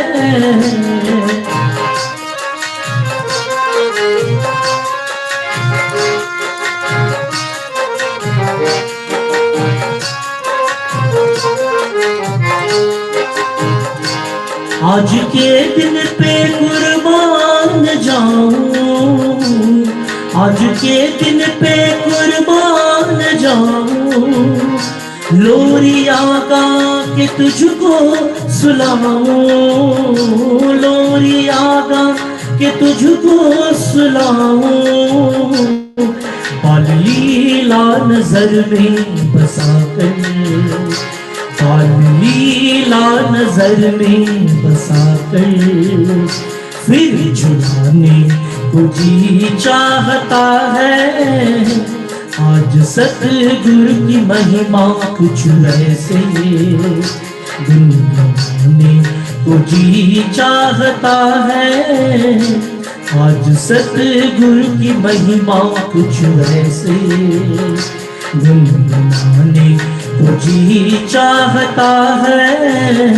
आज के दिन पे कुर्बान जाऊं, आज के दिन पे कुर्बान जाऊं। लोरिया गा के तुझको सुलाऊं, लोरिया गा के तुझको सुलाऊं। बाल लीला नजर में बसा कर, बाल लीला नजर में बसा कर। फिर झुलाने को जी चाहता है। आज सतगुरु की महिमा कुछ ऐसे गुनगुनाने को जी चाहता है। आज सतगुरु की महिमा कुछ ऐसे गुनगुनाने को जी चाहता है।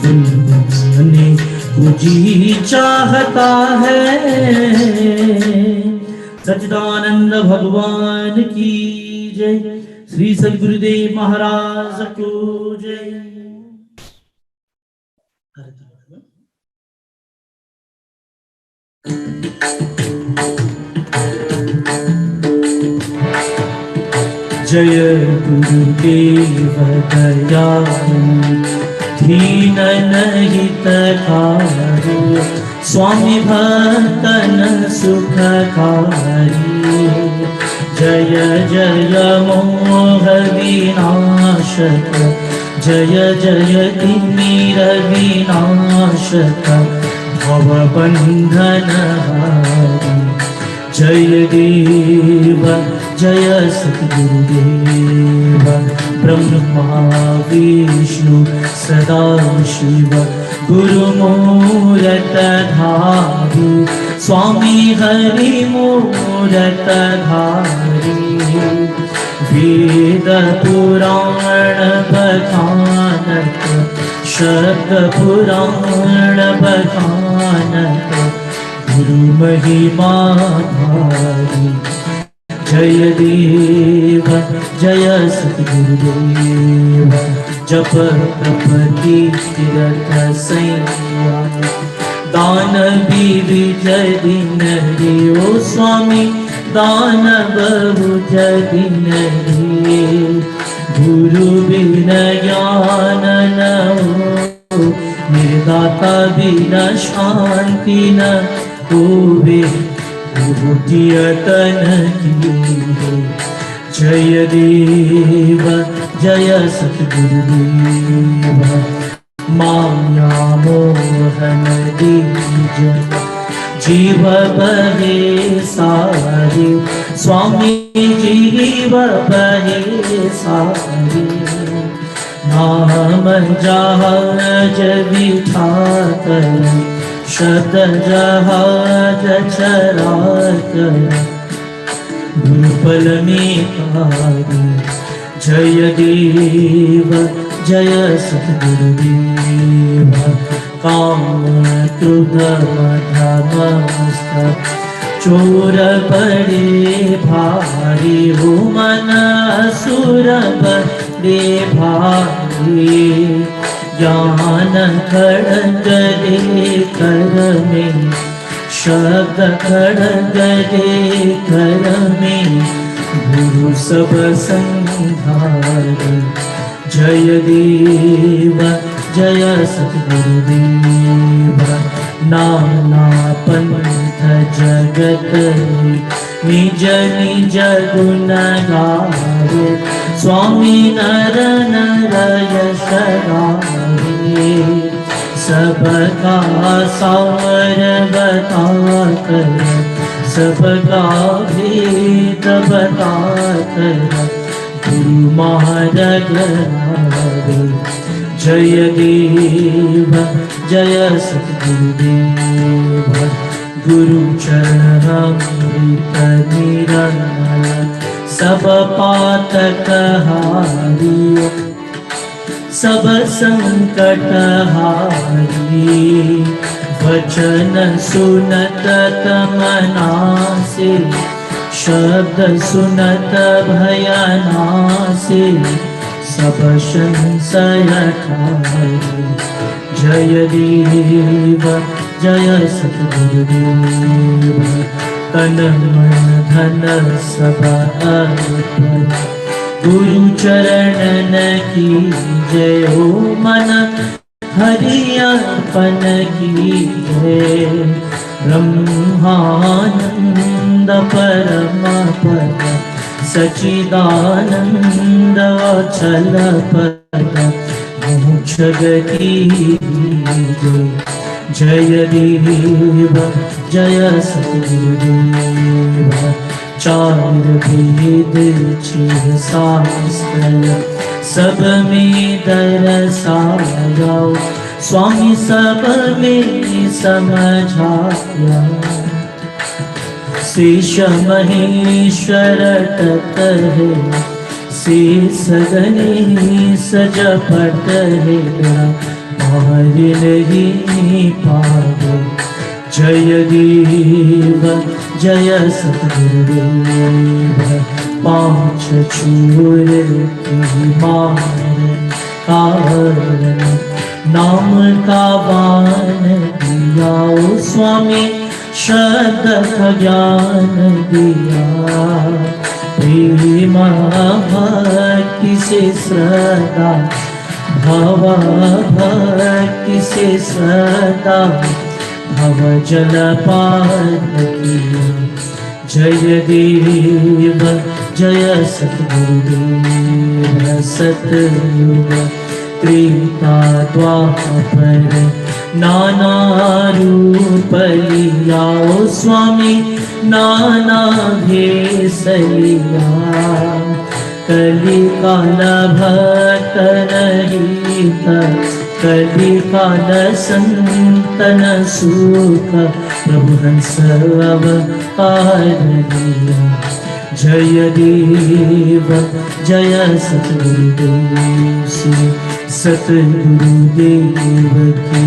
गुनगुनाने को जी चाहता है। सच्चिदानंद भगवान की जय। श्री सद्गुरुदेव महाराज को जय। जय गुरुदेव दयाल दीन हितकारी। स्वामी भक्तन सुखकारी। जय जय मोह विनाशक, जय जय तिमिर विनाशक। भवबंधन हारी। जय देव जय सद्गुरुदेव। ब्रह्मा विष्णु सदा शिव गुरुमूरत धारी स्वामी हरि मूरत धारी वेद पुराण बखानत शब्द पुराण बखानत गुरु महिमा धारी जय देव जय सतगुरुदेव जप तप तीर्थ सैया दान विजय दिन रे ओ स्वामी दान बहु दिन रे गुरु बिन ज्ञान न हो निर्दाता बिना शांति न होवे बुद्धियतन की जय देव जय सतगुरुदेव माया मोहन दीज जीव बहे सारे स्वामी जीव बहे सारे नाम जहाज बिठाकर शब्द जहाज चराकर गुरुपल में तारी जय देव जय सतगुरुदेव काम क्रोध मध मस्तक चोर बड़े भारी हो मन असुर बड़े भारी ज्ञान खड़ग दे कर में शब्द खड़ग दे कर में गुरु सब संधारे जय देव जय सतगुरुदेव नाना पंथ जगत निज निज गुण गावे स्वामी नर नर यश गावे सबका सार बता कर सबका भेद बता कर गुरु महाराज जय देव जय सतगुरुदेव गुरु चरणामृत निरंजन सब पातक हारी सब संकट हारी वचन सुनत तमनासे शब्द सुनत भयनासे सब संशय ठारे जय देव जय सतगुरुदेव तन मन धन सब अर्पण गुरु चरणन की जय हो मन हरि अर्पण की जय ब्रह्मानंद परम पद सच्चिदानंद अचल पद मोक्ष गति जय देव जय सतगुरुदेव चार वेद छह शास्त्र सब में दरसाया स्वामी सब में समझाया शेष महेश्वर तत है शेष गणेश जपत है पार नहीं पावे जय देव जय सतगुरुदेव पांच चूर की मार कारण नाम का बाण दिया ओ स्वामी शब्द का ज्ञान दिया प्रेम भक्ति से सदा भव भक्ति से सदा भव जल पार किया जय देव जय सतगुरुदेव सतयुग त्रेता द्वापर नाना रूप लिया ओ स्वामी नाना भेष लिया कलिकाल भक्तरहित कलिकाल संतन सुख प्रभु हंस अवतार लिया। जय देव जय सतगुरुदेव श्री सतगुरुदेव की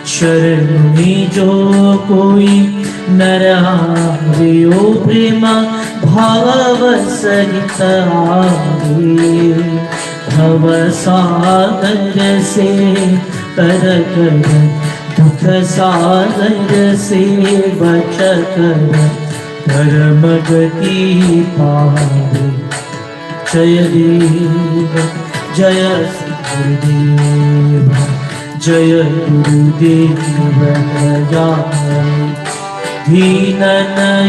शरण में जो कोई नर आवे ओ प्रेमा भाव सहित आवे। भव सागर से तर कर दुख सागर से बच कर परम गति पावे। जय देव जय गुरुदेव जय गुरुदेव जाय। दीन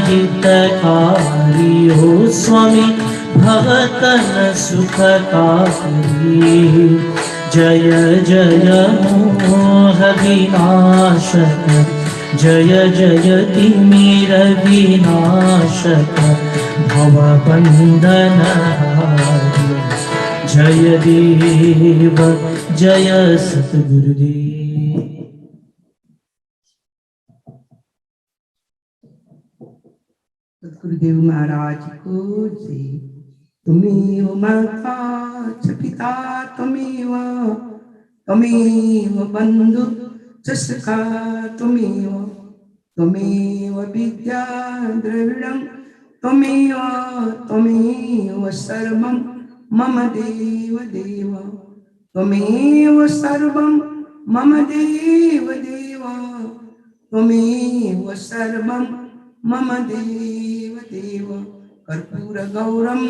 हितकारी हो स्वामी भगतन सुखकारी। जय जय मोह विनाशक जय जय तिमिर विनाशक भवबंधन हारी। जय देव जय सतगुरुदेव। गुरुदेव महाराज को जय। तुमेव माता च पिता तुमेव बंधु च सखा तुमेव विद्या द्रविणं त्वमेव सर्वं मम देव देव। त्वमेव सर्वं मम देव देव। त्वमेव सर्वं मम देव देव। कर्पूर गौरम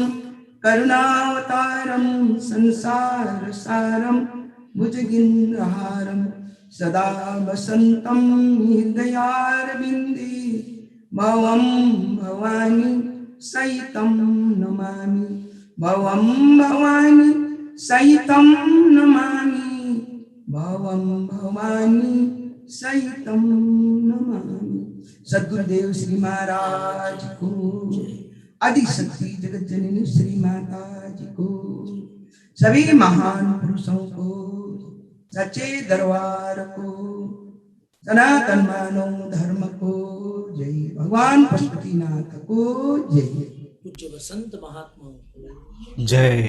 करुणावतारम संसार सारम भुजगिन्द्रहारम सदा वसन्तं हृदयारविन्दे भवं भवानी सहितं नमामि। भवं भवानी सहितं नमामि। भवं भवानी सहितं नमामि। सद्गुरुदेव श्री महाराज को। आदिशक्ति जगत जननी श्री माता जी को। सभी महान पुरुषों को, सच्चे दरबार को, सनातन मानव धर्म को जय। भगवान पशुपतिनाथ को जय। पूज्य वसंत महात्मा को जय।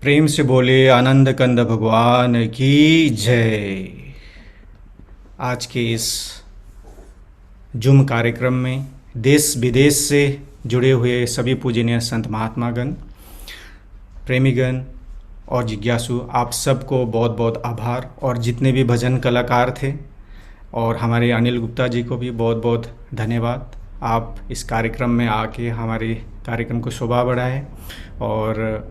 प्रेम से बोले आनंद कंद भगवान की जय। आज के इस जूम कार्यक्रम में देश विदेश से जुड़े हुए सभी पूजनीय संत महात्मागण, प्रेमीगण और जिज्ञासु, आप सबको बहुत बहुत आभार। और जितने भी भजन कलाकार थे और हमारे अनिल गुप्ता जी को भी बहुत बहुत धन्यवाद। आप इस कार्यक्रम में आके हमारे कार्यक्रम को शोभा बढ़ाए। और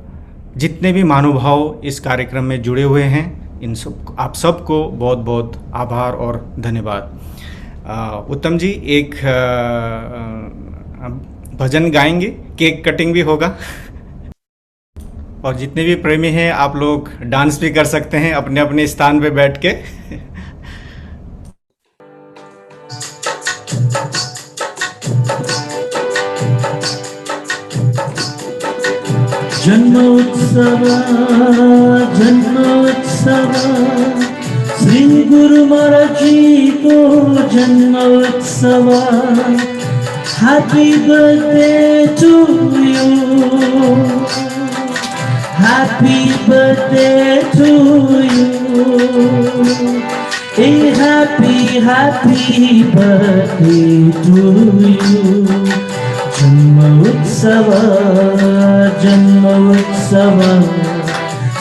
जितने भी महानुभाव इस कार्यक्रम में जुड़े हुए हैं, इन सब आप सबको बहुत बहुत आभार और धन्यवाद। उत्तम जी एक भजन गाएंगे, केक कटिंग भी होगा और जितने भी प्रेमी हैं आप लोग डांस भी कर सकते हैं अपने अपने स्थान पे बैठ के। जन्मोत्सव जन्मोत्सव श्री गुरु महाराज जी को जन्मोत्सव। Happy birthday to you, happy birthday to you, a happy birthday to you. जन्मोत्सव जन्मोत्सव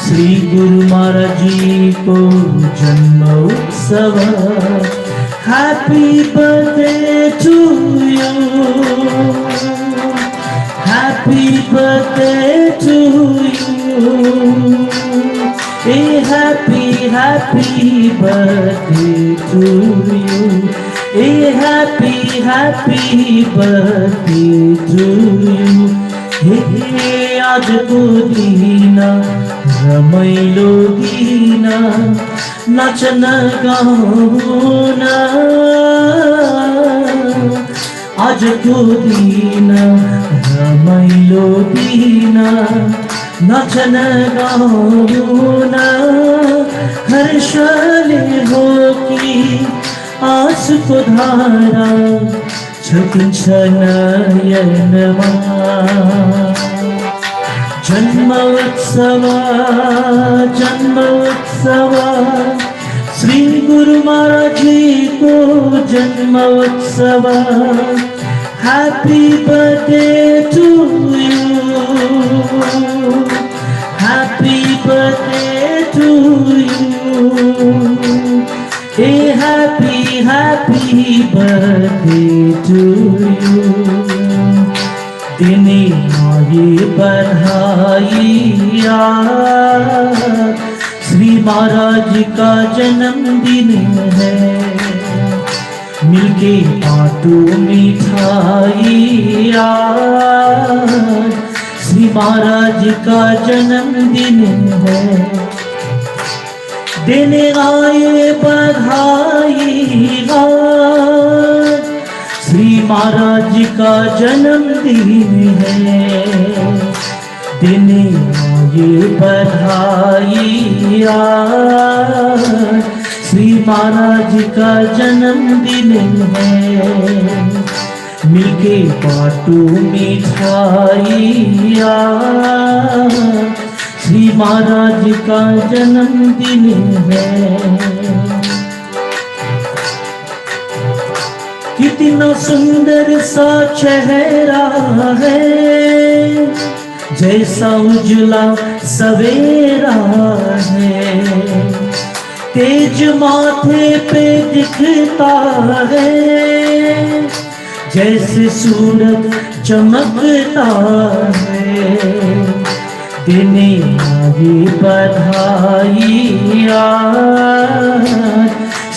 श्री गुरु महाराज जी को जन्मोत्सव। Happy birthday to you, happy birthday to you, a happy birthday to you, a happy birthday to you. हे आज को दीना रमैलो दीना नाचन गाउना, आजको दिन रमाइलो दिन नाचन गाउन हर्षले हो कि आँसुको धारा छकिन्छ नयनमा जन्म उत्सव श्री गुरु महाराज जी को जन्म उत्सव happy birthday to you happy birthday to you a happy birthday to you देने आए बधाइया श्री महाराज का जन्मदिन है मिलके बाटो मिठाइया श्री महाराज का जन्मदिन है देने आए बधाइया श्री महाराज का जन्मदिन है देने आए बधाइया श्री महाराज का जन्मदिन है मिलके बाटो मिठाइया श्री महाराज का जन्मदिन है कितना सुंदर सा चेहरा है जैसा उजला सवेरा है तेज माथे पे दिखता है जैसे सूरज चमकता है देने आए बधाइया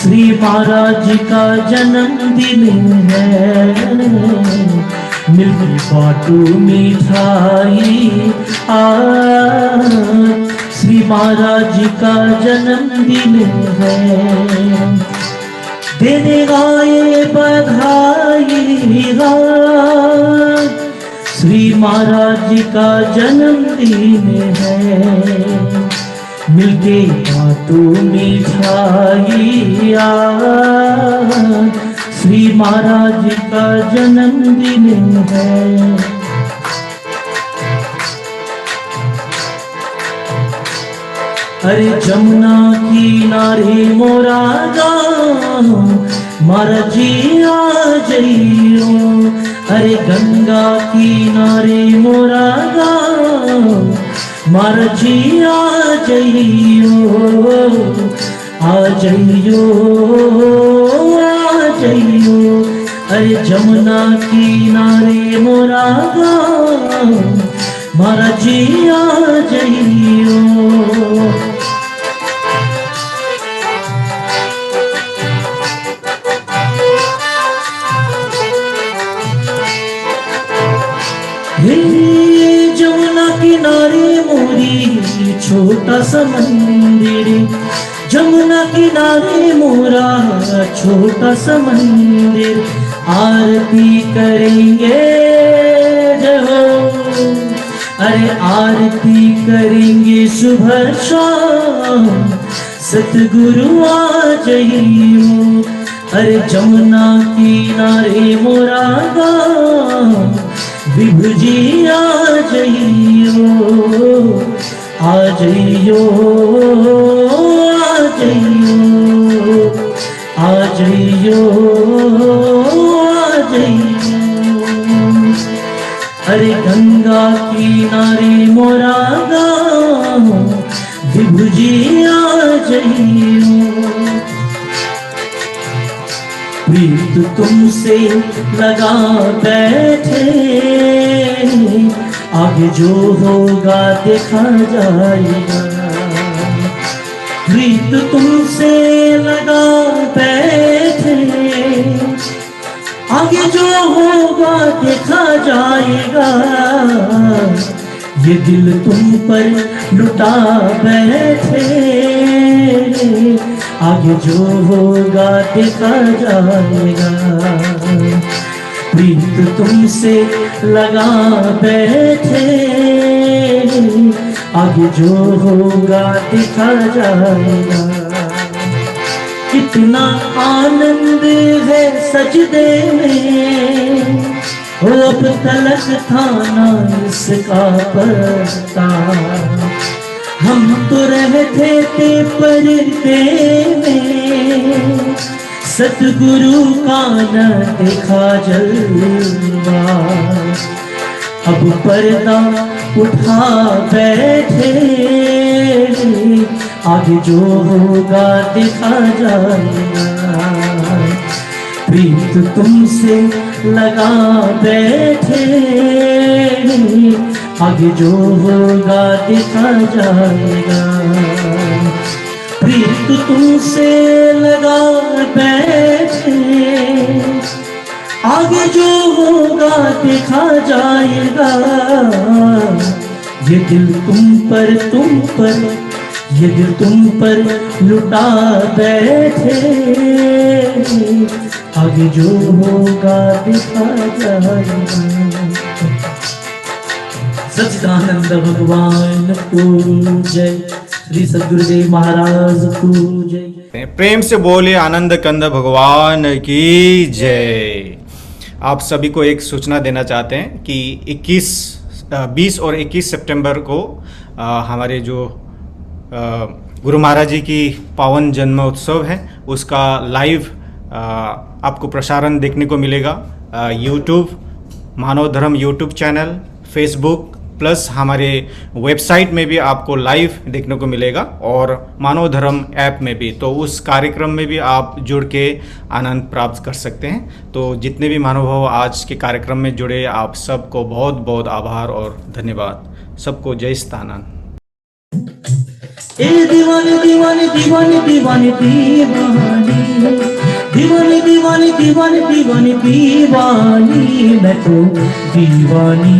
श्री महाराज का जन्मदिन है मिलके बाटो मिठाई श्री महाराज का जन्मदिन है देने आए बधाई श्री महाराज का जन्मदिन है मिलके बाटो मिठाइया श्री महाराज का जन्मदिन है अरे जमुना किनारे मोरा गाँव महाराज जी आ जइयो अरे गंगा किनारे मोरा गाँव महाराज जी आ जइयो अरे जमुना किनारे मोरा गाँव महाराज जी आ जइयो जमुना किनारे मोरी छोटा सा मंदिर जमुना किनारे मोरा छोटा सा मंदिर आरती करेंगे जब अरे आरती करेंगे सुबह शाम सतगुरु आ जइयो अरे जमुना किनारे मोरा गाँव विभु जी आ जइयो आ जइयो आ जइयो आ जइयो आ जइयो अरे गंगा किनारे मोरा गाँव विभु जी आ जइयो प्रीत तुमसे लगा बैठे आगे जो होगा देखा जाएगा प्रीत तुमसे लगा बैठे आगे जो होगा देखा जाएगा ये दिल तुम पर लुटा बैठे आगे जो होगा देखा जाएगा प्रीत तुमसे लगा बैठे, आगे जो होगा दिखा जाएगा। कितना आनंद है सजदे में, वो अब तलक था ना इसका पता। हम तो रहते थे पर्दे में, सतगुरु का न देखा जलवा। अब पर्दा उठा बैठे, आगे जो होगा दिखा जाएगा। प्रीत तुमसे लगा बैठे, आगे जो होगा दिखा जाएगा। प्रीत तुमसे लगा बैठे, आगे जो होगा दिखा जाएगा। ये दिल तुम पर, ये दिल तुम पर लुटा बैठे, आगे जो होगा दिखा जाएगा। सच्चिदानंद भगवान को जय, श्री सद्गुरुदेव महाराज को जय। प्रेम से बोले आनंद कंद भगवान की जय। आप सभी को एक सूचना देना चाहते हैं कि 20 और 21 सितंबर को हमारे जो गुरु महाराज जी की पावन जन्मोत्सव है, उसका लाइव आपको प्रसारण देखने को मिलेगा। यूट्यूब मानव धर्म यूट्यूब चैनल, फेसबुक प्लस हमारे वेबसाइट में भी आपको लाइव देखने को मिलेगा, और मानव धर्म ऐप में भी। तो उस कार्यक्रम में भी आप जुड़ के आनंद प्राप्त कर सकते हैं। तो जितने भी महानुभाव आज के कार्यक्रम में जुड़े, आप सबको बहुत बहुत आभार और धन्यवाद। सबको जय स्थानंद। ए दीवाने दीवाने दीवाने दीवाने दीवानी, दीवाने दीवाने दीवाने दीवाने दीवानी, मैं तो दीवानी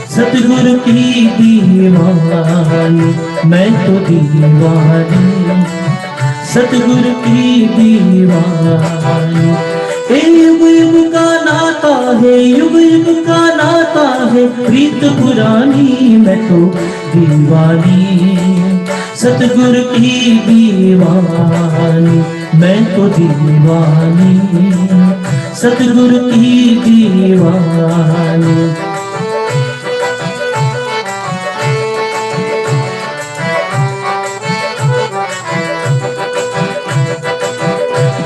सतगुरु की दीवानी, मैं तो दीवानी सतगुरु की दीवानी। युग युग का नाता है, युग युग का नाता है, प्रीत पुरानी, मैं तो दीवानी सतगुरु की दीवानी, मैं तो दीवानी सतगुरु की दीवानी।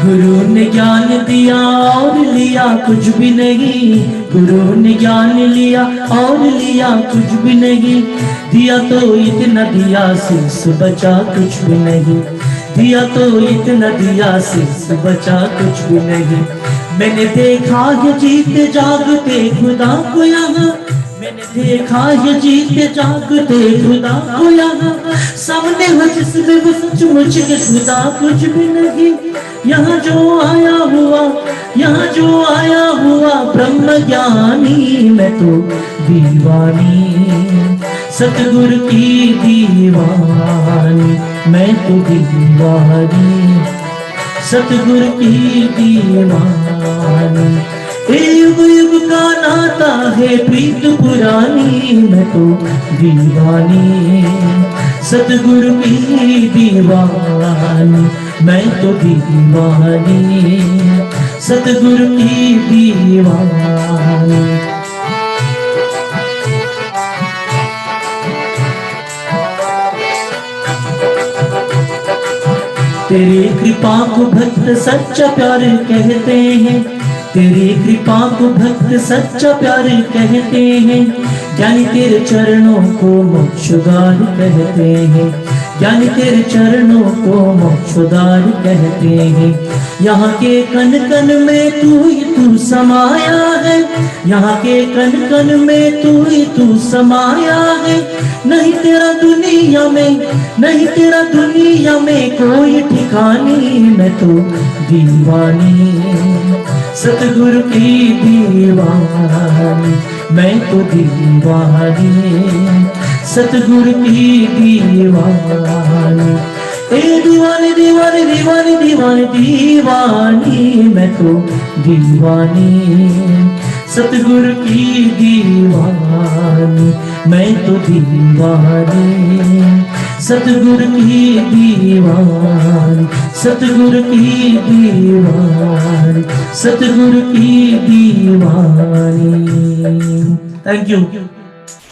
गुरु ने ज्ञान दिया और लिया कुछ भी नहीं, गुरु ने ज्ञान लिया और लिया कुछ भी नहीं। दिया तो इतना दिया, शीश बचा कुछ भी नहीं। दिया तो इतना दिया, शीश बचा कुछ भी नहीं। मैंने देखा ये जीते जागते खुदा को यहाँ, मैंने देखा ये जीते जागते खुदा को यहाँ। सामने हो जिसमें वो सचमुच के खुदा कुछ भी नहीं। यहाँ जो आया हुआ, यहाँ जो आया हुआ ब्रह्म ज्ञानी, मैं तो दीवानी सतगुरु की दीवानी, मैं तो दीवानी सतगुरु की दीवानी। युग युग का नाता है, प्रीत पुरानी, मैं तो दीवानी सतगुरु की दीवानी, मैं तो दीवानी सतगुरु की दीवानी। तेरी कृपा को भक्त सच्चा प्यार कहते हैं, तेरी कृपा को भक्त सच्चा प्यार कहते हैं। ज्ञानी तेरे चरणों को मोक्षद्वार कहते हैं, ज्ञानी तेरे चरणों को मोक्षद्वार कहते हैं। यहाँ के कण कण में तू ही तू समाया है, यहाँ के कण कण में तू ही तू समाया है। नहीं तेरा दुनिया में, नहीं तेरा दुनिया में कोई ठिकानी, मैं तो दीवानी सतगुरु की दीवानी, मैं तो दीवानी सतगुरु की दीवानी। ए दीवानी दीवानी दीवानी दीवानी दीवानी मैं तो दीवानी सतगुरु की दीवानी मैं तो दीवानी सतगुरु की दीवानी सतगुरु की दीवानी सतगुरु की दीवानी। Thank you.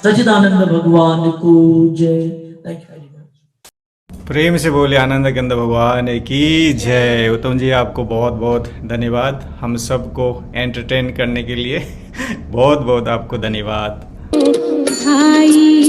सच्चिदानंद भगवान को जय। Thank you. प्रेम से बोले आनंद कंद भगवान की जय। उत्तम जी आपको बहुत बहुत धन्यवाद हम सबको एंटरटेन करने के लिए। बहुत बहुत आपको धन्यवाद। भाई